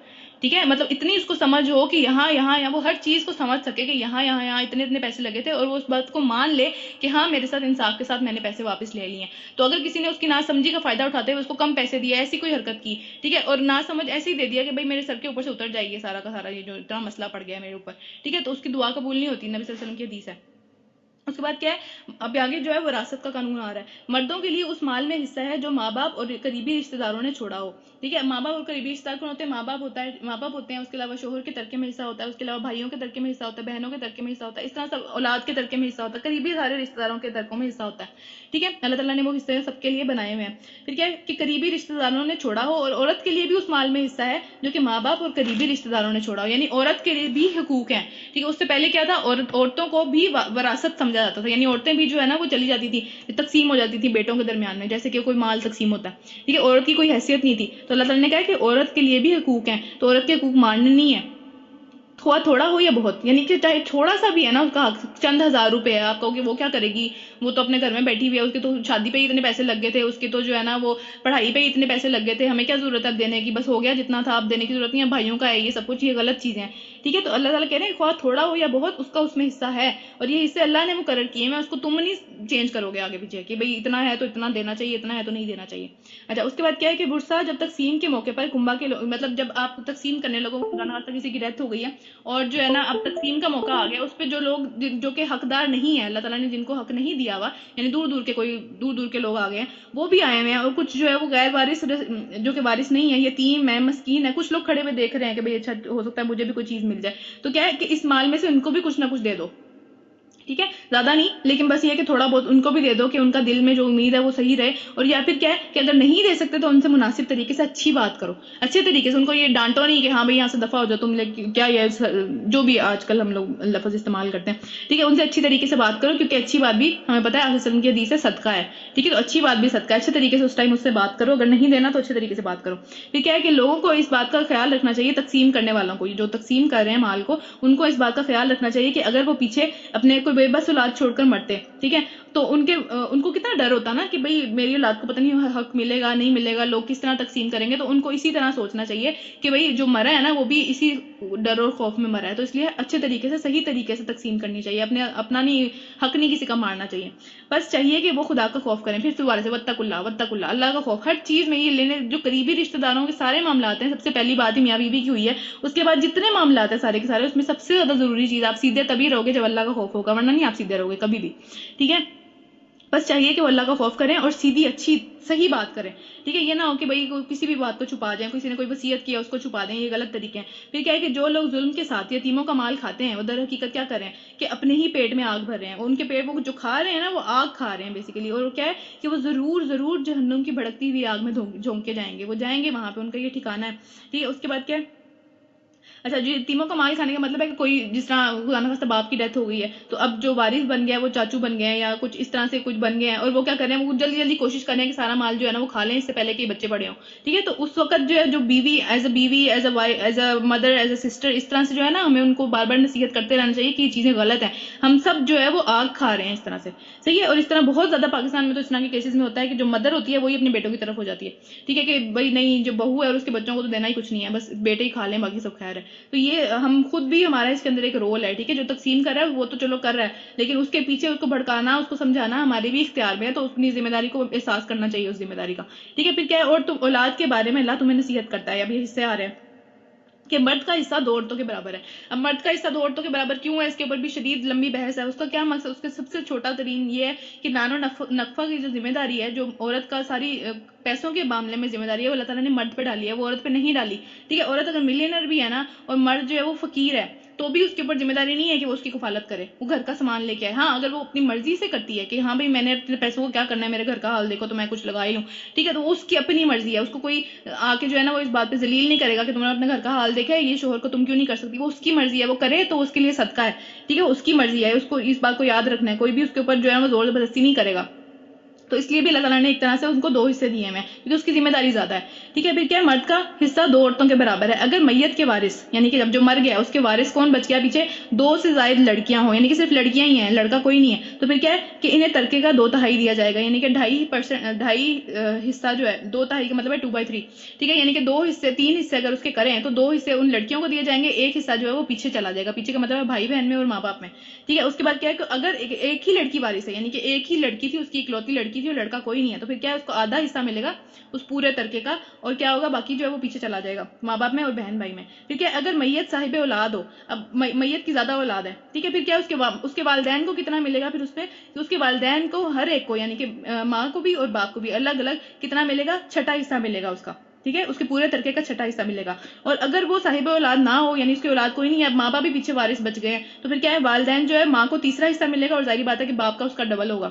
ٹھیک ہے، مطلب اتنی اس کو سمجھ ہو کہ یہاں وہ ہر چیز کو سمجھ سکے کہ یہاں اتنے پیسے لگے تھے اور وہ اس بات کو مان لے کہ ہاں میرے ساتھ انصاف کے ساتھ میں نے پیسے واپس لے لیے ہیں، تو اگر کسی نے اس کی ناسمجھی کا فائدہ اٹھاتے ہوئے اس کو کم پیسے دیا، ایسی کوئی حرکت کی، ٹھیک ہے، اور نہ سمجھ ایسے ہی دے دیا کہ بھائی میرے سر کے اوپر سے اتر جائے گی سارا کا سارا یہ جو اتنا مسئلہ پڑ گیا ہے میرے اوپر، ٹھیک ہے، تو اس کی دعا قبول نہیں ہوتی، نبی صلی اللہ علیہ وسلم کی حدیث ہے۔ اس کے بعد کیا ہے، اب آگے جو ہے وراثت کا قانون آ رہا ہے، مردوں کے لیے اس مال میں حصہ ہے جو ماں باپ اور قریبی رشتہ داروں نے چھوڑا ہو، ٹھیک ہے، ماں باپ اور قریبی رشتہ دار کون ہوتے ہیں، ماں باپ ہوتے ہیں، اس کے علاوہ شوہر کے ترکے میں حصہ ہوتا ہے، اس کے علاوہ بھائیوں کے ترکے میں حصہ ہوتا ہے، بہنوں کے ترکے میں حصہ ہوتا ہے، اس طرح سب اولاد کے ترکے میں حصہ ہوتا ہے، قریبی سارے رشتہ داروں کے ترکوں میں حصہ ہوتا ہے، ٹھیک ہے، اللہ تعالیٰ نے وہ حصے سب کے لیے بنائے ہوئے ہیں۔ پھر کیا ہے کہ قریبی رشتہ داروں نے چھوڑا ہو، اور عورت کے لیے بھی اس مال میں حصہ ہے جو کہ ماں باپ اور قریبی رشتہ داروں نے چھوڑا ہو، یعنی عورت کے لیے بھی حقوق ہیں، ٹھیک ہے، اس سے پہلے کیا تھا، عورتوں کو بھی وراثت سمجھا جاتا تھا، یعنی عورتیں بھی جو ہے نا وہ چلی جاتی تھی، تقسیم ہو جاتی تھی بیٹوں کے درمیان میں، جیسے کہ کوئی مال تقسیم ہوتا ہے، ٹھیک ہے، عورت کی کوئی حیثیت نہیں تھی، تو اللہ تعالیٰ نے کہا کہ عورت کے لیے بھی حقوق ہیں، تو عورت کے حقوق ماننے نہیں ہے، خواہ تھوڑا ہو یا بہت، یعنی کہ چاہے تھوڑا سا بھی ہے نا اس کا حق، چند ہزار روپے ہے، آپ کہو کہ وہ کیا کرے گی، وہ تو اپنے گھر میں بیٹھی ہوئی ہے، اس کے تو شادی پہ ہی اتنے پیسے لگ گئے تھے، اس کے تو جو ہے نا وہ پڑھائی پہ ہی اتنے پیسے لگ گئے تھے، ہمیں کیا ضرورت ہے اب دینے کی، بس ہو گیا جتنا تھا، اب دینے کی ضرورت نہیں ہے، بھائیوں کا ہے یہ سب کچھ، یہ غلط چیزیں ہیں، ٹھیک ہے۔ تو اللہ تعالیٰ کہہ رہے ہیں خواہ تھوڑا ہو یا بہت، اس کا اس میں حصہ ہے، اور یہ حصے اللہ نے مقرر کیے ہیں، اس کو تم نہیں چینج کرو گے آگے پیچھے کہ بھئی اتنا ہے تو اتنا دینا چاہیے، اتنا ہے تو نہیں دینا چاہیے۔ اچھا، اس کے بعد کیا ہے کہ ورثہ جب تقسیم کے موقع پر کنبا کے مطلب جب آپ تقسیم کرنے لوگوں کو، خدا نہ خواستہ کسی کی ڈیتھ ہو گئی ہے اور جو ہے نا اب تقسیم کا موقع آ گیا، اس پہ جو لوگ جو کہ حقدار نہیں ہیں، اللہ تعالیٰ نے جن کو حق نہیں دیا ہوا، یعنی دور دور کے لوگ آ گئے ہیں، وہ بھی آئے ہوئے ہیں، اور کچھ جو ہے وہ غیر وارث جو کہ وارث نہیں ہے، یتیم ہے، مسکین ہے، کچھ لوگ کھڑے ہوئے دیکھ رہے ہیں کہ بھئی اچھا ہو سکتا ہے مجھے بھی کوئی چیز مل جائے، تو کیا ہے کہ اس مال میں سے ان کو بھی کچھ نہ کچھ دے دو، ٹھیک ہے، زیادہ نہیں، لیکن بس یہ کہ تھوڑا بہت ان کو بھی دے دو کہ ان کا دل میں جو امید ہے وہ صحیح رہے، اور یا پھر کیا ہے کہ اگر نہیں دے سکتے تو ان سے مناسب طریقے سے اچھی بات کرو، اچھے طریقے سے ان کو یہ ڈانٹو نہیں کہ ہاں بھئی یہاں سے دفع ہو جاؤ تم، کیا یہ جو بھی آج کل ہم لوگ لفظ استعمال کرتے ہیں، ٹھیک ہے، ان سے اچھی طریقے سے بات کرو، کیونکہ اچھی بات بھی ہمیں پتہ ہے آپ وسلم کی حدیث ہے صدقہ ہے، ٹھیک ہے، تو اچھی بات بھی صدقہ ہے، اچھے طریقے سے اس ٹائم اس سے بات کرو، اگر نہیں دینا تو اچھے طریقے سے بات کرو۔ پھر کیا ہے کہ لوگوں کو اس بات کا خیال رکھنا چاہیے، تقسیم کرنے والوں کو، جو تقسیم کر رہے ہیں مال کو، ان کو اس بات کا خیال رکھنا چاہیے کہ اگر وہ پیچھے اپنے کوئی بے بس اولاد چھوڑ کر مرتے، ٹھیک ہے، تو ان کو کتنا ڈر ہوتا نا کہ بھئی میری اولاد کو پتہ نہیں حق ملے گا نہیں ملے گا، لوگ کس طرح تقسیم کریں گے، تو ان کو اسی طرح سوچنا چاہیے کہ بھئی جو مرا ہے نا وہ بھی اسی ڈر اور خوف میں مرا ہے، تو اس لیے اچھے طریقے سے صحیح طریقے سے تقسیم کرنی چاہیے، اپنا نہیں حق نہیں کسی کا مارنا چاہیے، بس چاہیے کہ وہ خدا کا خوف کریں۔ پھر دوبارہ سے واتقوا اللہ، اللہ کا خوف ہر چیز میں، یہ لینے جو قریبی رشتہ داروں کے سارے معاملات ہیں، سب سے پہلی بات ہی میاں بیوی کی ہوئی ہے، اس کے بعد جتنے معاملات ہیں سارے کے سارے، اس میں سب سے زیادہ ضروری چیز، آپ سیدھے تبھی رہو گے جب اللہ کا خوف ہوگا، ورنہ نہیں آپ سیدھے رہو گے کبھی بھی، ٹھیک ہے۔ بس چاہیے کہ وہ اللہ کا خوف کریں اور سیدھی اچھی صحیح بات کریں، ٹھیک ہے، یہ نہ ہو کہ بھئی کسی بھی بات کو چھپا جائیں، کسی نے کوئی وصیت کیا اس کو چھپا دیں، یہ غلط طریقے ہیں۔ پھر کیا ہے کہ جو لوگ ظلم کے ساتھ یتیموں کا مال کھاتے ہیں وہ در حقیقت کیا کر رہے ہیں کہ اپنے ہی پیٹ میں آگ بھر رہے ہیں، ان کے پیٹ وہ جو کھا رہے ہیں نا وہ آگ کھا رہے ہیں بیسیکلی، اور کیا ہے کہ وہ ضرور جہنم کی بھڑکتی ہوئی آگ میں جھونکے جائیں گے، وہ جائیں گے وہاں پہ، ان کا یہ ٹھکانہ ہے، ٹھیک ہے۔ اس کے بعد کیا ہے، اچھا جو یتیموں کا مال کھانے کا مطلب ہے کہ کوئی جس طرح خدا نہ خواستہ باپ کی ڈیتھ ہو گئی ہے تو اب جو وارث بن گیا ہے وہ چاچو بن گئے ہیں یا کچھ اس طرح سے کچھ بن گئے ہیں، اور وہ کیا کر رہے ہیں، وہ جلدی کوشش کر رہے ہیں کہ سارا مال جو ہے نا وہ کھا لیں اس سے پہلے کہ بچے بڑے ہوں، ٹھیک ہے۔ تو اس وقت جو ہے جو بیوی is a mother is a sister اس طرح سے جو ہے نا ہمیں ان کو بار بار نصیحت کرتے رہنا چاہیے کہ یہ چیزیں غلط ہیں، ہم سب جو ہے وہ آگ کھا رہے ہیں اس طرح سے، صحیح ہے۔ اور اس طرح بہت زیادہ پاکستان میں تو اس طرح کے کیسز میں ہوتا ہے کہ جو مدر ہوتی ہے وہی اپنے بیٹوں کی طرف ہو جاتی ہے، ٹھیک ہے، کہ بھائی نہیں جو بہو ہے اور اس کے بچوں کو تو دینا ہی کچھ نہیں ہے، بس بیٹے ہی کھا لیں باقی سب خیر ہے۔ تو یہ ہم خود بھی ہمارا اس کے اندر ایک رول ہے، ٹھیک ہے، جو تقسیم کر رہا ہے وہ تو چلو کر رہا ہے، لیکن اس کے پیچھے اس کو بھڑکانا، اس کو سمجھانا ہمارے بھی اختیار میں ہے، تو اپنی ذمہ داری کو احساس کرنا چاہیے اس ذمہ داری کا، ٹھیک ہے۔ پھر کیا ہے، اور تم اولاد کے بارے میں اللہ تمہیں نصیحت کرتا ہے، اب یہ حصے آ رہے ہیں کہ مرد کا حصہ 2 عورتوں کے برابر ہے۔ اب مرد کا حصہ 2 عورتوں کے برابر کیوں ہے، اس کے اوپر بھی شدید لمبی بحث ہے، اس کا کیا مقصد، اس کے سب سے چھوٹا ترین یہ ہے کہ نان و نقفہ کی جو ذمہ داری ہے، جو عورت کا ساری پیسوں کے معاملے میں ذمہ داری ہے وہ اللہ تعالیٰ نے مرد پہ ڈالی ہے، وہ عورت پہ نہیں ڈالی، ٹھیک ہے۔ عورت اگر ملینر بھی ہے نا اور مرد جو ہے وہ فقیر ہے تو بھی اس کے اوپر ذمہ داری نہیں ہے کہ وہ اس کی کفالت کرے، وہ گھر کا سامان لے کے آئے، ہاں اگر وہ اپنی مرضی سے کرتی ہے کہ ہاں بھئی میں نے اپنے پیسوں کو کیا کرنا ہے، میرے گھر کا حال دیکھو تو میں کچھ لگا ہی لوں، ٹھیک ہے، تو وہ اس کی اپنی مرضی ہے، اس کو کوئی آ کے جو ہے نا وہ اس بات پہ ذلیل نہیں کرے گا کہ تم نے اپنے گھر کا حال دیکھا ہے، یہ شوہر کو تم کیوں نہیں کر سکتی، وہ اس کی مرضی ہے، وہ کرے تو اس کے لیے صدقہ ہے، ٹھیک ہے، اس کی مرضی ہے، اس کو اس بات کو یاد رکھنا ہے، کوئی بھی اس کے اوپر جو ہے وہ زور زبردستی نہیں کرے گا، تو اس لیے بھی اللہ تعالیٰ نے ایک طرح سے ان کو 2 حصے دیے ہیں کیونکہ اس کی ذمہ داری زیادہ ہے، ٹھیک ہے۔ پھر کیا ہے، مرد کا حصہ 2 عورتوں کے برابر ہے اگر میت کے وارث یعنی کہ جب جو مر گیا اس کے وارث کون بچ گیا پیچھے 2 سے زائد لڑکیاں ہوں، یعنی کہ صرف لڑکیاں ہی ہیں، لڑکا کوئی نہیں ہے، تو پھر کیا ہے کہ انہیں ترکے کا 2/3 دیا جائے گا، یعنی کہ 2.5% حصہ جو ہے 2/3 کا مطلب ہے 2/3، ٹھیک ہے، یعنی کہ 3 حصے اگر اس کے کریں تو 2 حصے ان لڑکیوں کو دیے جائیں گے، ایک حصہ جو ہے وہ پیچھے چلا جائے گا، پیچھے کا مطلب ہے بھائی بہن میں اور ماں باپ میں، ٹھیک ہے۔ اس کے بعد کیا ہے کہ اگر ایک ہی لڑکی وارث ہے، یعنی کہ ایک ہی لڑکی تھی، اس کی اکلوتی لڑکی تھی اور لڑکا کوئی نہیں ہے، تو پھر کیا ہے اس کو آدھا حصہ ملے گا اس پورے ترکے کا، اور کیا ہوگا باقی جو ہے وہ پیچھے چلا جائے گا ماں باپ میں اور بہن بھائی میں، ٹھیک ہے۔ اگر میت صاحب اولاد ہو، اب میت کی زیادہ اولاد ہے، ٹھیک ہے، پھر کیا اس کے والدین کو کتنا ملے گا، پھر اس پہ اس کے والدین کو ہر ایک کو یعنی کہ ماں کو بھی اور باپ کو بھی الگ الگ کتنا ملے گا، 6واں حصہ ملے گا اس کا، ٹھیک ہے، اس کے پورے ترکے کا 6واں حصہ ملے گا۔ اور اگر وہ صاحب اولاد نہ ہو یعنی اس کی اولاد کوئی نہیں ہے، اب ماں باپ بھی پیچھے وارث بچ گئے ہیں، تو پھر کیا ہے والدین جو ہے ماں کو 3واں حصہ ملے گا، اور ظاہری بات ہے کہ باپ کا اس کا ڈبل ہوگا،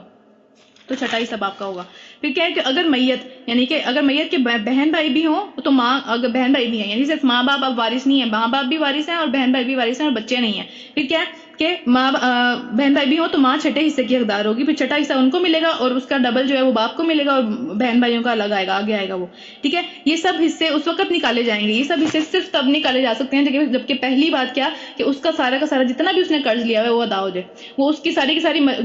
تو 6واں حصہ باپ کا ہوگا۔ پھر کیا ہے کہ اگر میت کے بہن بھائی بھی ہوں تو ماں اگر بہن بھائی بھی ہیں یعنی صرف ماں باپ اب وارث نہیں ہے، ماں باپ بھی وارث ہیں اور بہن بھائی بھی وارث ہیں اور بچے نہیں ہیں، پھر کیا ہے کہ ماں بہن بھائی بھی ہوں تو ماں چھٹے حصے کی حقدار ہوگی، پھر چھٹا حصہ ان کو ملے گا اور اس کا ڈبل جو ہے وہ باپ کو ملے گا، اور بہن بھائیوں کا الگ آئے گا، آگے آئے گا وہ، ٹھیک ہے. یہ سب حصے اس وقت نکالے جائیں گے، یہ سب حصے صرف تب نکالے جا سکتے ہیں جبکہ پہلی بات کیا کہ اس کا سارا جتنا بھی اس نے قرض لیا ہوا ہے وہ ادا ہو جائے. وہ اس کی ساری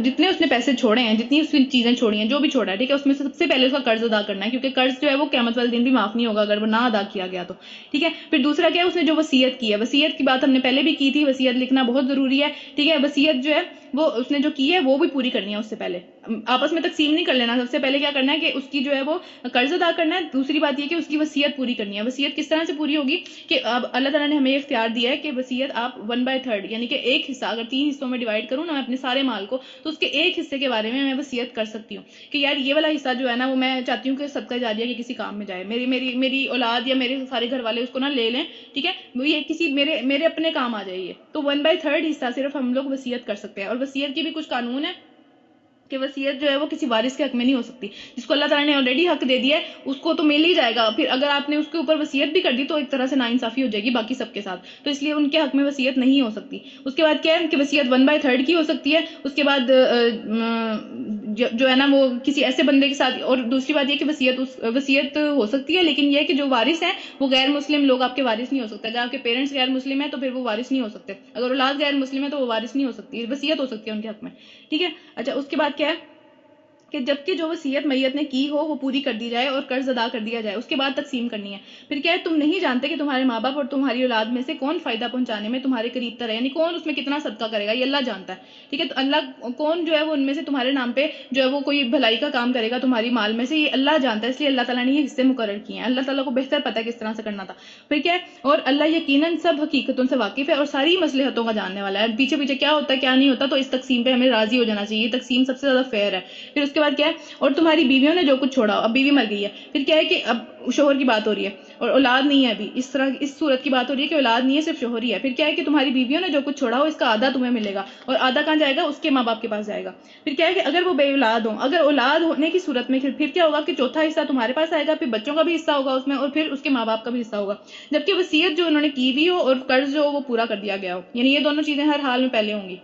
جتنے اس نے پیسے چھوڑے ہیں، جتنی اس نے چیزیں چھوڑی ہیں، جو بھی چھوڑا ہے، ٹھیک ہے، اس میں سے سب سے پہلے اس کا قرض ادا کرنا ہے، کیونکہ قرض جو ہے وہ قیامت والے دن بھی معاف نہیں ہوگا اگر وہ نہ ادا کیا گیا تو، ٹھیک ہے. پھر دوسرا کیا ہے، اس نے جو وصیت کی ہے، وصیت کی بات ہم نے پہلے بھی کی تھی، وصیت لکھنا بہت ضروری ہے، ٹھیک ہے. وصیت جو ہے وہ اس نے جو کی ہے وہ بھی پوری کرنی ہے. اس سے پہلے آپس میں تقسیم نہیں کر لینا، سب سے پہلے کیا کرنا ہے کہ اس کی جو ہے وہ قرض ادا کرنا ہے. دوسری بات یہ کہ اس کی وصیت پوری کرنی ہے. وصیت کس طرح سے پوری ہوگی کہ اب اللہ تعالیٰ نے ہمیں اختیار دیا ہے کہ وصیت آپ 1/3 یعنی کہ ایک حصہ اگر 3 حصوں میں ڈیوائڈ کروں نا میں اپنے سارے مال کو، تو اس کے ایک حصے کے بارے میں وصیت کر سکتی ہوں کہ یار یہ والا حصہ جو ہے نا وہ میں چاہتی ہوں کہ صدقہ جاریہ کے کسی کام میں جائے، میری اولاد یا میرے سارے گھر والے اس کو نہ لے لیں، ٹھیک ہے، وہ یہ کسی میرے اپنے کام آ جائے. تو 1/3 حصہ صرف ہم لوگ وصیت کر سکتے ہیں. اور وصیت کی بھی کچھ قانون ہے کہ وصیت جو ہے وہ کسی وارث کے حق میں نہیں ہو سکتی. جس کو اللہ تعالیٰ نے آلریڈی حق دے دیا ہے اس کو تو مل ہی جائے گا، پھر اگر آپ نے اس کے اوپر وصیت بھی کر دی تو ایک طرح سے ناانصافی ہو جائے گی باقی سب کے ساتھ، تو اس لیے ان کے حق میں وصیت نہیں ہو سکتی. اس کے بعد کیا ہے کہ وصیت 1/3 کی ہو سکتی ہے. اس کے بعد جو ہے نا وہ کسی ایسے بندے کے ساتھ. اور دوسری بات یہ کہ وصیت ہو سکتی ہے، لیکن یہ کہ جو وارث ہیں وہ غیر مسلم لوگ آپ کے وارث نہیں ہو سکتے. اگر آپ کے پیرنٹس غیر مسلم ہیں تو پھر وہ وارث نہیں ہو سکتے. اگر اولاد غیر مسلم ہے تو وہ وارث نہیں ہو سکتی، وصیت ہو سکتی ہے ان کے حق میں، ٹھیک ہے. اچھا، اس کے بعد کیا ہے کہ جبکہ جو وصیت میت نے کی ہو وہ پوری کر دی جائے اور قرض ادا کر دیا جائے، اس کے بعد تقسیم کرنی ہے. پھر کیا ہے، تم نہیں جانتے کہ تمہارے ماں باپ اور تمہاری اولاد میں سے کون فائدہ پہنچانے میں تمہارے قریب تر ہے، یعنی کون اس میں کتنا صدقہ کرے گا، یہ اللہ جانتا ہے، ٹھیک ہے. تو اللہ کون جو ہے وہ ان میں سے تمہارے نام پہ جو ہے وہ کوئی بھلائی کا کام کرے گا تمہاری مال میں سے، یہ اللہ جانتا ہے. اس لیے اللہ تعالیٰ نے یہ حصے مقرر کیے ہیں. اللہ تعالیٰ کو بہتر پتہ ہے کس طرح سے کرنا تھا. پھر کیا ہے، اور اللہ یقیناً سب حقیقتوں سے واقف ہے اور ساری مصلحتوں کا جاننے والا ہے. پیچھے پیچھے کیا ہوتا ہے کیا نہیں ہوتا، تو اس تقسیم پہ ہمیں راضی ہو جانا چاہیے. یہ تقسیم سب سے زیادہ فیئر ہے. پھر اس کے بعد کیا ہے، اور تمہاری بیویوں نے جو کچھ چھوڑا، اب بیوی مر گئی ہے، پھر کیا ہے کہ اب شوہر کی بات ہو رہی ہے اور اولاد نہیں ہے ابھی، اس صورت کی بات ہو رہی ہے کہ اولاد نہیں ہے، صرف شوہر ہی ہے. پھر کیا ہے کہ تمہاری بیویوں نے جو کچھ چھوڑا ہو اس کا آدھا تمہیں ملے گا، اور آدھا کہاں جائے گا، اس کے ماں باپ کے پاس جائے گا. پھر کیا ہے کہ اگر وہ بے اولاد ہوں، اگر اولاد ہونے کی صورت میں پھر کیا ہوگا کہ چوتھا حصہ تمہارے پاس آئے گا، پھر بچوں کا بھی حصہ ہوگا اس میں، اور پھر اس کے ماں باپ کا بھی حصہ ہوگا. جبکہ وصیت جو انہوں نے کی ہوئی ہو اور قرض جو وہ پورا کر دیا گیا ہو، یعنی یہ دونوں چیزیں ہر حال میں پہلے ہوں گی.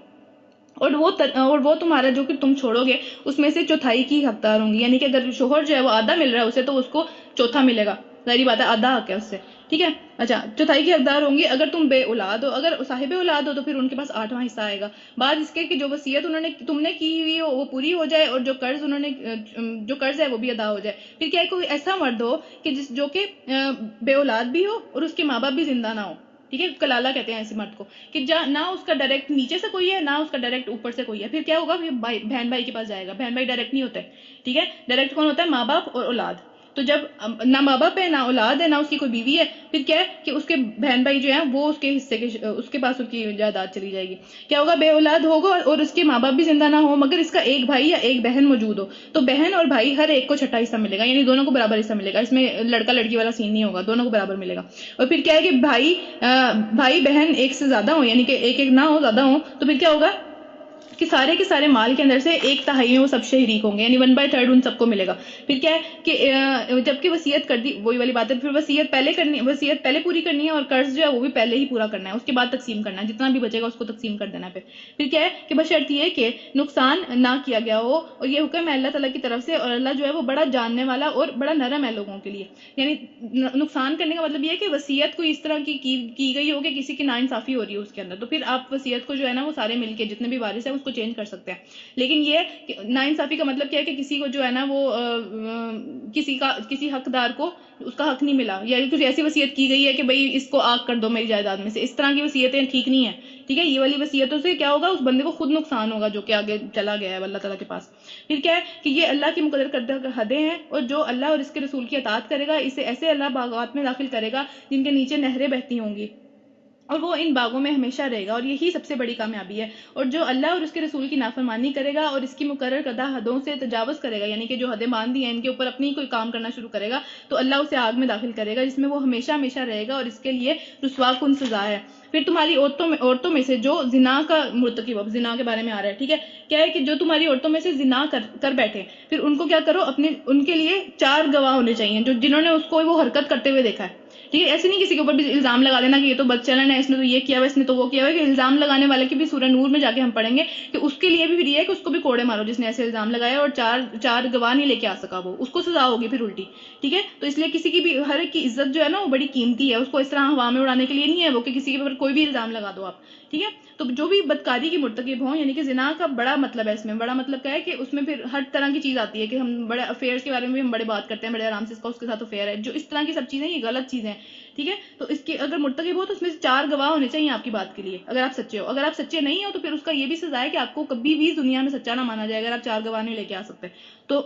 اور وہ تمہارا جو کہ تم چھوڑو گے اس میں سے چوتھائی کی حقدار ہوں گی، یعنی کہ اگر شوہر جو ہے وہ آدھا مل رہا ہے اسے تو اس کو چوتھا ملے گا، ظاہری بات ہے آدھا حق ہے اس سے، ٹھیک ہے. اچھا، چوتھائی کی حقدار ہوں گی. اگر تم بے اولاد ہو، اگر صاحب اولاد ہو تو پھر ان کے پاس 8واں حصہ آئے گا، بعد اس کے کہ جو وصیت تم نے کی ہوئی ہو وہ پوری ہو جائے اور جو قرض ہے وہ بھی ادا ہو جائے. پھر کیا کوئی ایسا مرد ہو کہ جو کہ بے اولاد بھی ہو اور اس کے ماں باپ بھی زندہ نہ ہو، ٹھیک ہے، کلالہ کہتے ہیں ایسے مرد کو، کہ نہ اس کا ڈائریکٹ نیچے سے کوئی ہے نہ اس کا ڈائریکٹ اوپر سے کوئی ہے. پھر کیا ہوگا، بہن بھائی کے پاس جائے گا. بہن بھائی ڈائریکٹ نہیں ہوتے، ٹھیک ہے. ڈائریکٹ کون ہوتا ہے، ماں باپ اور اولاد. تو جب نہ ماں باپ ہے نہ اولاد ہے نہ اس کی کوئی بیوی ہے، پھر کیا ہے کہ اس کے بہن بھائی جو ہیں وہ اس کے حصے اس کے پاس اس کی جائیداد چلی جائے گی. کیا ہوگا، بے اولاد ہوگا اور اس کے ماں باپ بھی زندہ نہ ہو مگر اس کا ایک بھائی یا ایک بہن موجود ہو، تو بہن اور بھائی ہر ایک کو چھٹا حصہ ملے گا، یعنی دونوں کو برابر حصہ ملے گا. اس میں لڑکا لڑکی والا سین نہیں ہوگا، دونوں کو برابر ملے گا. اور پھر کیا ہے کہ بھائی بہن ایک سے زیادہ ہوں، یعنی کہ ایک نہ ہو، زیادہ ہوں، تو پھر کیا ہوگا کہ سارے کے سارے مال کے اندر سے 1/3 میں وہ سب شریک ہوں گے، یعنی 1/3 ان سب کو ملے گا. پھر کیا ہے کہ جب کہ وصیت کر دی، وہی والی بات ہے، پھر وصیت پہلے پوری کرنی ہے اور قرض جو ہے وہ بھی پہلے ہی پورا کرنا ہے، اس کے بعد تقسیم کرنا ہے، جتنا بھی بچے گا اس کو تقسیم کر دینا ہے. پھر کیا ہے کہ بشرط یہ کہ نقصان نہ کیا گیا ہو، اور یہ حکم ہے اللہ تعالیٰ کی طرف سے، اور اللہ جو ہے وہ بڑا جاننے والا اور بڑا نرم ہے لوگوں کے لیے. یعنی نقصان کرنے کا مطلب یہ ہے کہ وصیت کوئی اس طرح کی گئی ہو کہ کسی کی ناانصافی ہو رہی ہے اس کے اندر، تو پھر آپ وصیت کو جو ہے نا وہ سارے مل کے جتنے بھی وارث ہیں اس کو چینج کر سکتے ہیں. لیکن یہ کہ ناانصافی کا مطلب کیا ہے کہ کسی کو جو ہے نا وہ کسی حقدار کو اس کا حق نہیں ملا، یا کچھ ایسی وصیت کی گئی ہے کہ بھئی اس کو آگ کر دو میری جائیداد میں سے، اس طرح کی وصیتیں ٹھیک نہیں ہیں، ٹھیک ہے. یہ والی وصیتوں سے کیا ہوگا، اس بندے کو خود نقصان ہوگا جو کہ آگے چلا گیا ہے اللہ تعالیٰ کے پاس. پھر کیا ہے کہ یہ اللہ کی مقرر کردہ حدیں ہیں، اور جو اللہ اور اس کے رسول کی اطاعت کرے گا اسے ایسے اللہ باغات میں داخل کرے گا جن کے نیچے نہریں بہتی ہوں گی، اور وہ ان باغوں میں ہمیشہ رہے گا، اور یہی سب سے بڑی کامیابی ہے. اور جو اللہ اور اس کے رسول کی نافرمانی کرے گا اور اس کی مقرر کردہ حدوں سے تجاوز کرے گا، یعنی کہ جو حدیں باندھ دی ہیں ان کے اوپر اپنی کوئی کام کرنا شروع کرے گا، تو اللہ اسے آگ میں داخل کرے گا جس میں وہ ہمیشہ ہمیشہ رہے گا، اور اس کے لیے رسوا کن سزا ہے. پھر تمہاری عورتوں میں سے جو زنا کا مرتکب، اب زنا کے بارے میں آ رہا ہے، ٹھیک ہے، کیا ہے کہ جو تمہاری عورتوں میں سے زنا کر بیٹھے، پھر ان کو کیا کرو، ان کے لیے 4 گواہ ہونے چاہیے جنہوں نے اس کو وہ حرکت کرتے ہوئے دیکھا ہے، ٹھیک ہے. ایسے نہیں کسی کے اوپر بھی الزام لگا دینا کہ یہ تو بد چلن ہے, اس نے تو یہ کیا ہوا, اس نے تو وہ کیا ہوا, کہ الزام لگانے والے کی بھی سورہ نور میں جا کے ہم پڑھیں گے کہ اس کے لیے بھی پھر یہ ہے کہ اس کو بھی کوڑے مارو جس نے ایسے الزام لگایا اور چار گواہ نہیں لے کے آ سکا, وہ اس کو سزا ہوگی پھر الٹی. ٹھیک ہے, تو اس لیے کسی کی بھی, ہر ایک کی عزت جو ہے نا وہ بڑی قیمتی ہے, اس کو اس طرح ہوا میں اڑانے کے لیے نہیں ہے وہ کہ کسی کے اوپر کوئی بھی الزام لگا دو آپ. ٹھیک ہے, تو جو بھی بدکاری کی مرتکب ہوں, یعنی کہ زنا کا بڑا مطلب ہے, اس میں بڑا مطلب کیا ہے کہ اس میں پھر ہر طرح کی چیز آتی ہے کہ ہم بڑے افیئرس کے بارے میں بھی ہم بڑے بات کرتے ہیں, بڑے آرام سے اس کے ساتھ افیئر ہے, جو اس طرح کی سب چیزیں یہ غلط چیزیں ہیں. ٹھیک ہے, تو اس کی اگر مرتکب ہو تو اس میں 4 گواہ ہونے چاہیے آپ کی بات کے لیے, اگر آپ سچے ہو. اگر آپ سچے نہیں ہو تو پھر اس کا یہ بھی سزا ہے کہ آپ کو کبھی بھی دنیا میں سچا نہ مانا جائے اگر آپ 4 گواہ نہیں لے کے آ سکتے. تو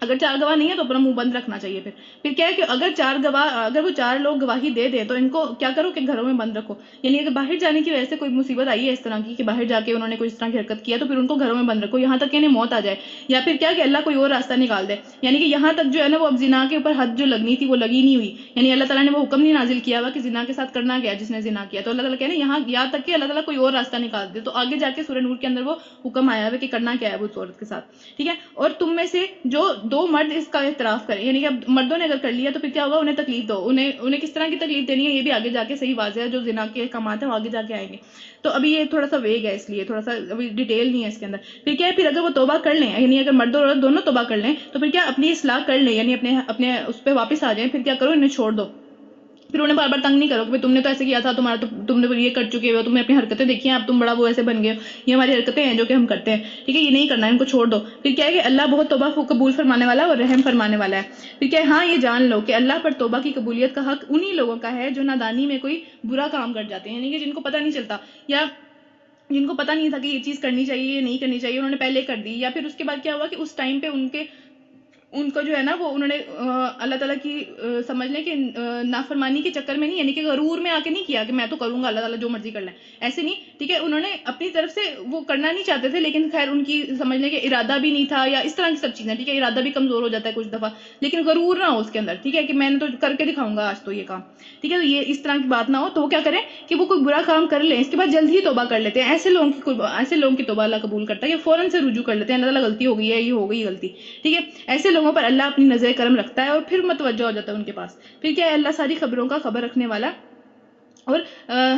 اگر 4 گواہ نہیں ہے تو اپنا منہ بند رکھنا چاہیے. پھر کیا ہے کہ اگر وہ 4 لوگ گواہی دے دیں تو ان کو کیا کرو کہ گھروں میں بند رکھو. یعنی اگر باہر جانے کی وجہ سے کوئی مصیبت آئی ہے اس طرح کی کہ باہر جا کے انہوں نے کوئی اس طرح کی حرکت کیا, تو پھر ان کو گھروں میں بند رکھو یہاں تک کہ انہیں موت آ جائے, یا پھر کیا کہ اللہ کوئی اور راستہ نکال دے. یعنی کہ یہاں تک جو ہے نا وہ اب زنا کے اوپر حد جو لگنی تھی وہ لگی نہیں ہوئی, یعنی اللہ تعالیٰ نے وہ حکم نہیں نازل کیا ہوا کہ زنا کے ساتھ کرنا کیا جس نے زنا کیا, تو اللہ تعالیٰ کہہ رہے یہاں یہاں تک کہ اللہ تعالیٰ کوئی اور راستہ نکال دے. تو آگے جا کے سورہ نور کے اندر وہ حکم آیا ہوا کہ کرنا کیا ہے وہ عورت کے ساتھ. ٹھیک ہے, اور تم میں سے جو 2 مرد اس کا اعتراف کریں, یعنی کہ اب مردوں نے اگر کر لیا تو پھر کیا ہوگا, انہیں تکلیف دو. انہیں کس طرح کی تکلیف دینی ہے یہ بھی آگے جا کے صحیح واضح ہے, جو زنا کے احکامات ہیں وہ آگے جا کے آئیں گے. تو ابھی یہ تھوڑا سا ویگ ہے, اس لیے تھوڑا سا ابھی ڈیٹیل نہیں ہے اس کے اندر. پھر کیا ہے, پھر اگر وہ توبہ کر لیں, یعنی اگر مرد اور عورت دونوں توبہ کر لیں تو پھر کیا اپنی اصلاح کر لیں, یعنی اپنے اس پہ واپس آ جائیں. پھر کیا کرو, انہیں چھوڑ دو. پھر انہیں بار بار تنگ نہیں کرو کہ تم نے تو ایسے کیا تھا, تم نے یہ کر چکے ہو, تم نے اپنی حرکتیں دیکھی ہیں, اب تم بڑا وہ ایسے بن گئے, یہ ہماری حرکتیں ہیں جو کہ ہم کرتے ہیں. ٹھیک ہے, یہ نہیں کرنا ہے, ان کو چھوڑ دو. پھر کیا ہے کہ اللہ بہت توبہ قبول فرمانے والا اور رحم فرمانے والا ہے. پھر کیا ہے, ہاں یہ جان لو کہ اللہ پر توبہ کی قبولیت کا حق انہی لوگوں کا ہے جو نادانی میں کوئی برا کام کر جاتے ہیں, یعنی کہ جن کو پتہ نہیں چلتا, یا جن کو پتہ نہیں تھا کہ یہ چیز کرنی چاہیے یا نہیں کرنی چاہیے, انہوں نے پہلے کر دی. یا پھر اس کے بعد کیا ہوا کہ اس ٹائم پہ ان کو جو ہے نا وہ انہوں نے اللہ تعالیٰ کی سمجھ لیں کہ نافرمانی کے چکر میں نہیں, یعنی کہ غرور میں آ کے نہیں کیا کہ میں تو کروں گا, اللہ تعالیٰ جو مرضی کر لیں, ایسے نہیں. ٹھیک ہے, انہوں نے اپنی طرف سے وہ کرنا نہیں چاہتے تھے, لیکن خیر ان کی سمجھ لیں کہ ارادہ بھی نہیں تھا, یا اس طرح کی سب چیزیں. ٹھیک ہے, ارادہ بھی کمزور ہو جاتا ہے کچھ دفعہ, لیکن غرور نہ ہو اس کے اندر. ٹھیک ہے, کہ میں نے تو کر کے دکھاؤں گا آج تو یہ کام. ٹھیک ہے, تو یہ اس طرح کی بات نہ ہو. تو وہ کیا کریں کہ وہ کوئی برا کام کر لیں, اس کے بعد جلد ہی توبہ کر لیتے ہیں. ایسے لوگوں کی توبہ اللہ قبول کرتا ہے, کہ فوراً سے رجوع کر لیتے ہیں, اللہ تعالیٰ غلطی ہو گئی ہے, یہ ہو گئی غلطی. ٹھیک ہے, ایسے لوگوں پر اللہ اپنی نظر کرم رکھتا ہے اور پھر متوجہ ہو جاتا ہے ان کے پاس. پھر کیا ہے, اللہ ساری خبروں کا خبر رکھنے والا اور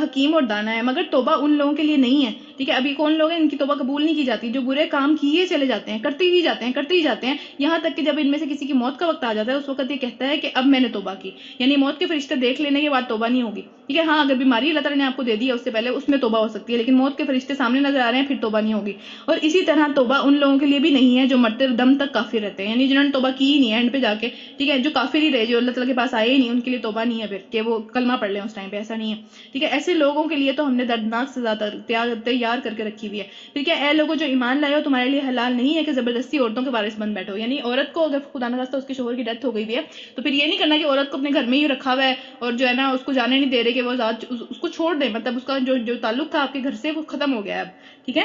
حکیم اور دانا ہے. مگر توبہ ان لوگوں کے لیے نہیں ہے. ٹھیک ہے, ابھی کون لوگ ہیں ان کی توبہ قبول نہیں کی جاتی, جو برے کام کیے چلے جاتے ہیں, کرتے ہی جاتے ہیں, یہاں تک کہ جب ان میں سے کسی کی موت کا وقت آ جاتا ہے اس وقت یہ کہتا ہے کہ اب میں نے توبہ کی, یعنی موت کے فرشتے دیکھ لینے کے بعد توبہ نہیں ہوگی. ٹھیک ہے, ہاں اگر بیماری اللہ تعالیٰ نے آپ کو دے دی ہے اس سے پہلے اس میں توبہ ہو سکتی ہے, لیکن موت کے فرشتے سامنے نظر آ رہے ہیں پھر توبہ نہیں ہوگی. اور اسی طرح توبہ ان لوگوں کے لیے بھی نہیں ہے جو مرتے دم تک کافر رہتے ہیں, یعنی جنہوں نے توبہ کی ہی نہیں ہے اینڈ پہ جا کے. ٹھیک ہے, جو کافر ہی رہے, جو اللہ تعالیٰ کے پاس آئے ہی نہیں, ان کے لیے توبہ نہیں ہے پھر کہ وہ کلمہ پڑھ لیں اس ٹائم پہ, ایسا نہیں ہے. ٹھیک ہے, ایسے لوگوں کے لیے تو ہم نے دردناک سزا تیار کر کے رکھی ہوئی ہے. پھر کیا, اے لوگوں جو ایمان لائے ہو, تمہارے لیے حلال نہیں ہے کہ زبردستی عورتوں کے وارث بن بیٹھو. یعنی عورت کو اگر خدا نخواستہ اس کے شوہر کی ڈیتھ ہو گئی ہے تو پھر یہ نہیں کرنا کہ عورت کو اپنے گھر میں ہی رکھا ہوا ہے اور جو ہے نا اس کو جانے نہیں دے رہے کہ وہ اس کو چھوڑ دیں, مطلب اس کا جو تعلق تھا آپ کے گھر سے وہ ختم ہو گیا ہے اب. ٹھیک ہے,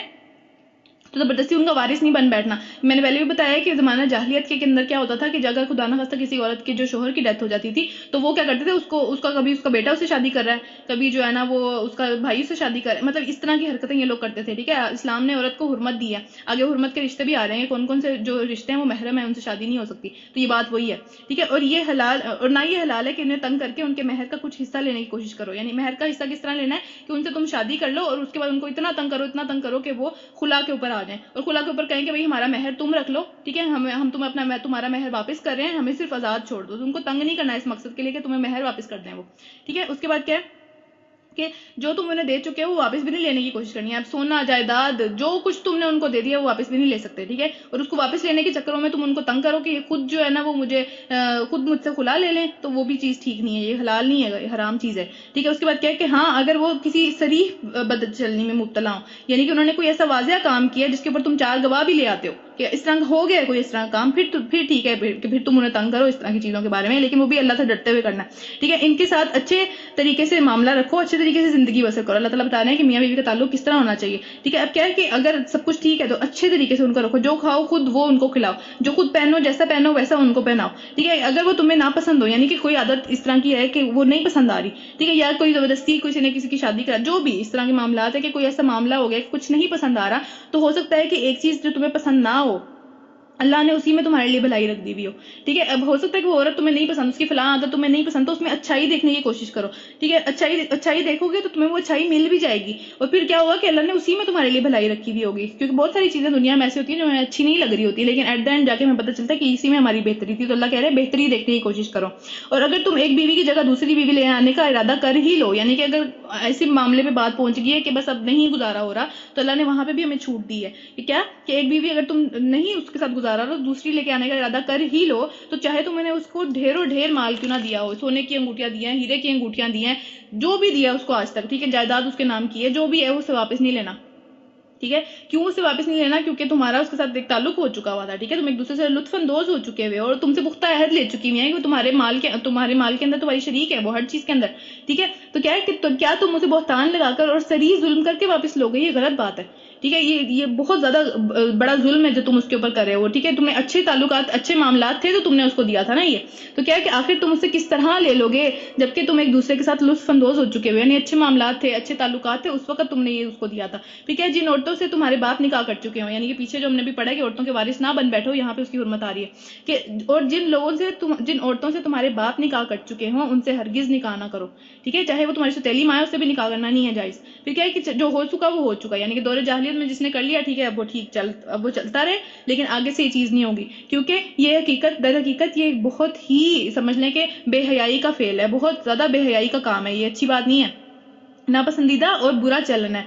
تو زبردستی ان کا وارث نہیں بن بیٹھنا. میں نے پہلے بھی بتایا کہ زمانہ جاہلیت کے اندر کیا ہوتا تھا کہ اگر خدا نخواستہ کسی عورت کے جو شوہر کی ڈیتھ ہو جاتی تھی تو وہ کیا کرتے تھے, اس کا کبھی اس کا بیٹا اس سے شادی کر رہا ہے, کبھی جو ہے نا وہ اس کا بھائی اس سے شادی کر رہا ہے, مطلب اس طرح کی حرکتیں یہ لوگ کرتے تھے. ٹھیک ہے, اسلام نے عورت کو حرمت دی ہے, آگے حرمت کے رشتے بھی آ رہے ہیں, کون کون سے جو رشتے ہیں وہ محرم ہیں, ان سے شادی نہیں ہو سکتی. تو یہ بات وہی ہے. ٹھیک ہے, اور یہ حلال اور نہ یہ حلال ہے کہ انہیں تنگ کر کے ان کے مہر کا کچھ حصہ لینے کی کوشش کرو. یعنی مہر کا حصہ کس طرح لینا ہے کہ ان سے تم شادی کر لو اور اس کے بعد ان کو اتنا تنگ کرو کہ وہ خلا کے اوپر آ جائیں, اور خلا کے اوپر کہیں کہ بھائی ہمارا مہر تم رکھ لو. ٹھیک ہے, ہم تمہیں تمہارا مہر واپس کر رہے ہیں, ہمیں صرف آزاد چھوڑ دو. تم کو تنگ نہیں کرنا ہے اس مقصد کے لیے کہ تمہیں مہر واپس کر دیں وہ. ٹھیک ہے, اس کے بعد کیا ہے کہ جو تم انہیں دے چکے ہو وہ واپس بھی نہیں لینے کی کوشش کرنی ہے. اب سونا جائیداد جو کچھ تم نے ان کو دے دیا وہ واپس بھی نہیں لے سکتے. ٹھیک ہے, اور اس کو واپس لینے کے چکروں میں تم ان کو تنگ کرو کہ یہ خود جو ہے نا وہ خود مجھ سے خلا لے لیں, تو وہ بھی چیز ٹھیک نہیں ہے, یہ حلال نہیں ہے, حرام چیز ہے. ٹھیک ہے, اس کے بعد کیا ہے کہ ہاں اگر وہ کسی صریح بد چلنی میں مبتلا ہوں, یعنی کہ انہوں نے کوئی ایسا واضح کام کیا جس کے اوپر تم 4 گواہ بھی لے آتے ہو کہ اس طرح ہو گیا کوئی اس طرح کام, پھر ٹھیک ہے کہ پھر تم انہیں تنگ کرو اس طرح کی چیزوں کے بارے میں, لیکن وہ بھی اللہ سے ڈرتے ہوئے کرنا ہے. ٹھیک ہے, ان کے ساتھ اچھے طریقے سے معاملہ رکھو, اچھے طریقے سے زندگی بسر کرو. اللہ تعالیٰ بتا رہے ہیں کہ میاں بیوی کا تعلق کس طرح ہونا چاہیے. ٹھیک ہے, اب کیا ہے کہ اگر سب کچھ ٹھیک ہے تو اچھے طریقے سے ان کو رکھو, جو کھاؤ خود وہ ان کو کھلاؤ, جو خود پہنو جیسا پہنو ویسا ان کو پہناؤ. ٹھیک ہے, اگر وہ تمہیں ناپسند ہو, یعنی کہ کوئی عادت اس طرح کی ہے کہ وہ نہیں پسند آ رہی, ٹھیک ہے, یا کوئی زبردستی کسی نے کسی کی شادی کرا, جو بھی اس طرح کے معاملات ہے کہ کوئی ایسا معاملہ ہو گیا کہ کچھ نہیں پسند آ رہا, تو ہو سکتا ہے کہ ایک چیز جو تمہیں پسند نہ ہو اللہ نے اسی میں تمہارے لیے بھلائی رکھ دی ہوئی ہو. ٹھیک ہے, اب ہو سکتا ہے کہ وہ عورت تمہیں نہیں پسند, اس کی فلاں عادت تمہیں نہیں پسند, تو اس میں اچھائی دیکھنے کی کوشش کرو. ٹھیک ہے, اچھائی دیکھو گے تو تمہیں وہ اچھائی مل بھی جائے گی, اور پھر کیا ہوگا کہ اللہ نے اسی میں تمہارے لیے بھلائی رکھی ہوئی ہوگی. کیونکہ بہت ساری چیزیں دنیا میں ایسی ہوتی ہیں جو ہمیں اچھی نہیں لگ رہی ہوتی, لیکن ایٹ دا اینڈ جا کے ہمیں پتہ چلتا ہے کہ اسی میں ہماری بہتری تھی. تو اللہ کہہ رہے ہیں بہتری دیکھنے کی کوشش کرو. اور اگر تم ایک بیوی کی جگہ دوسری بیوی لے آنے کا ارادہ کر ہی لو, یعنی کہ اگر ایسے معاملے پہ بات پہنچ گئی ہے کہ بس اب نہیں گزارا ہو رہا, تو اللہ نے وہاں پہ بھی ہمیں چھوٹ دی ہے کہ کیا, کہ ایک بیوی اگر تم نہیں اس کے ساتھ گزارا رہا, دوسری لے کے آنے کا ارادہ کر ہی لو, تو چاہے تم نے اس کو ڈھیروں ڈھیر مال کیوں نہ دیا ہو, سونے کی انگوٹیاں دی ہیں, ہیرے کی انگوٹیاں دی ہیں, جو بھی دیا اس کو آج تک, ٹھیک ہے, جائیداد اس کے نام کی ہے, جو بھی ہے اسے واپس نہیں لینا. ٹھیک ہے, کیوں اسے واپس نہیں لینا؟ کیونکہ تمہارا اس کے ساتھ ایک تعلق ہو چکا ہوا تھا. ٹھیک ہے, تم ایک دوسرے سے لطف اندوز ہو چکے ہوئے, اور تم سے پختہ عہد لے چکی ہوئی ہیں کہ تمہارے مال کے اندر تمہاری شریک ہے, وہ ہر چیز کے اندر. ٹھیک ہے, تو کیا ہے کہ کیا تم اسے بہتان لگا کر اور سری ظلم کر کے واپس لوگے؟ یہ غلط بات ہے. ٹھیک ہے, یہ بہت زیادہ بڑا ظلم ہے جو تم اس کے اوپر کر رہے ہو. ٹھیک ہے, تمہیں اچھے تعلقات, اچھے معاملات تھے تو تم نے اس کو دیا تھا نا. یہ تو کیا ہے کہ آخر تم اسے کس طرح لے لو گے جبکہ تم ایک دوسرے کے ساتھ لطف اندوز ہو چکے ہوئے, یعنی اچھے معاملات تھے, اچھے تعلقات تھے, اس وقت تم نے یہ اس کو دیا تھا. ٹھیک ہے, جن عورتوں سے تمہارے باپ نکاح کر چکے ہوں, یعنی کہ پیچھے جو ہم نے بھی پڑھا کہ عورتوں کے وارث نہ بن بیٹھو, یہاں پہ اس کی حرمت آ رہی ہے کہ, اور جن عورتوں سے تمہارے باپ نکاح کر چکے ہوں ان سے ہرگز نکاح نہ کرو. ٹھیک ہے, چاہے وہ تمہاری ستیلی ماں ہے, اس سے بھی نکاح کرنا نہیں ہے جائز. پھر کیا ہے کہ جو ہو چکا وہ ہو چکا, یعنی کہ دور جاہلیت میں جس نے کر لیا, ٹھیک ہے, اب وہ چلتا رہے, لیکن آگے سے یہ چیز نہیں ہوگی. کیونکہ یہ در حقیقت یہ بہت ہی سمجھ لیں کہ بے حیائی کا فعل ہے, بہت زیادہ بے حیائی کا کام ہے, یہ اچھی بات نہیں ہے, ناپسندیدہ اور برا چلن ہے.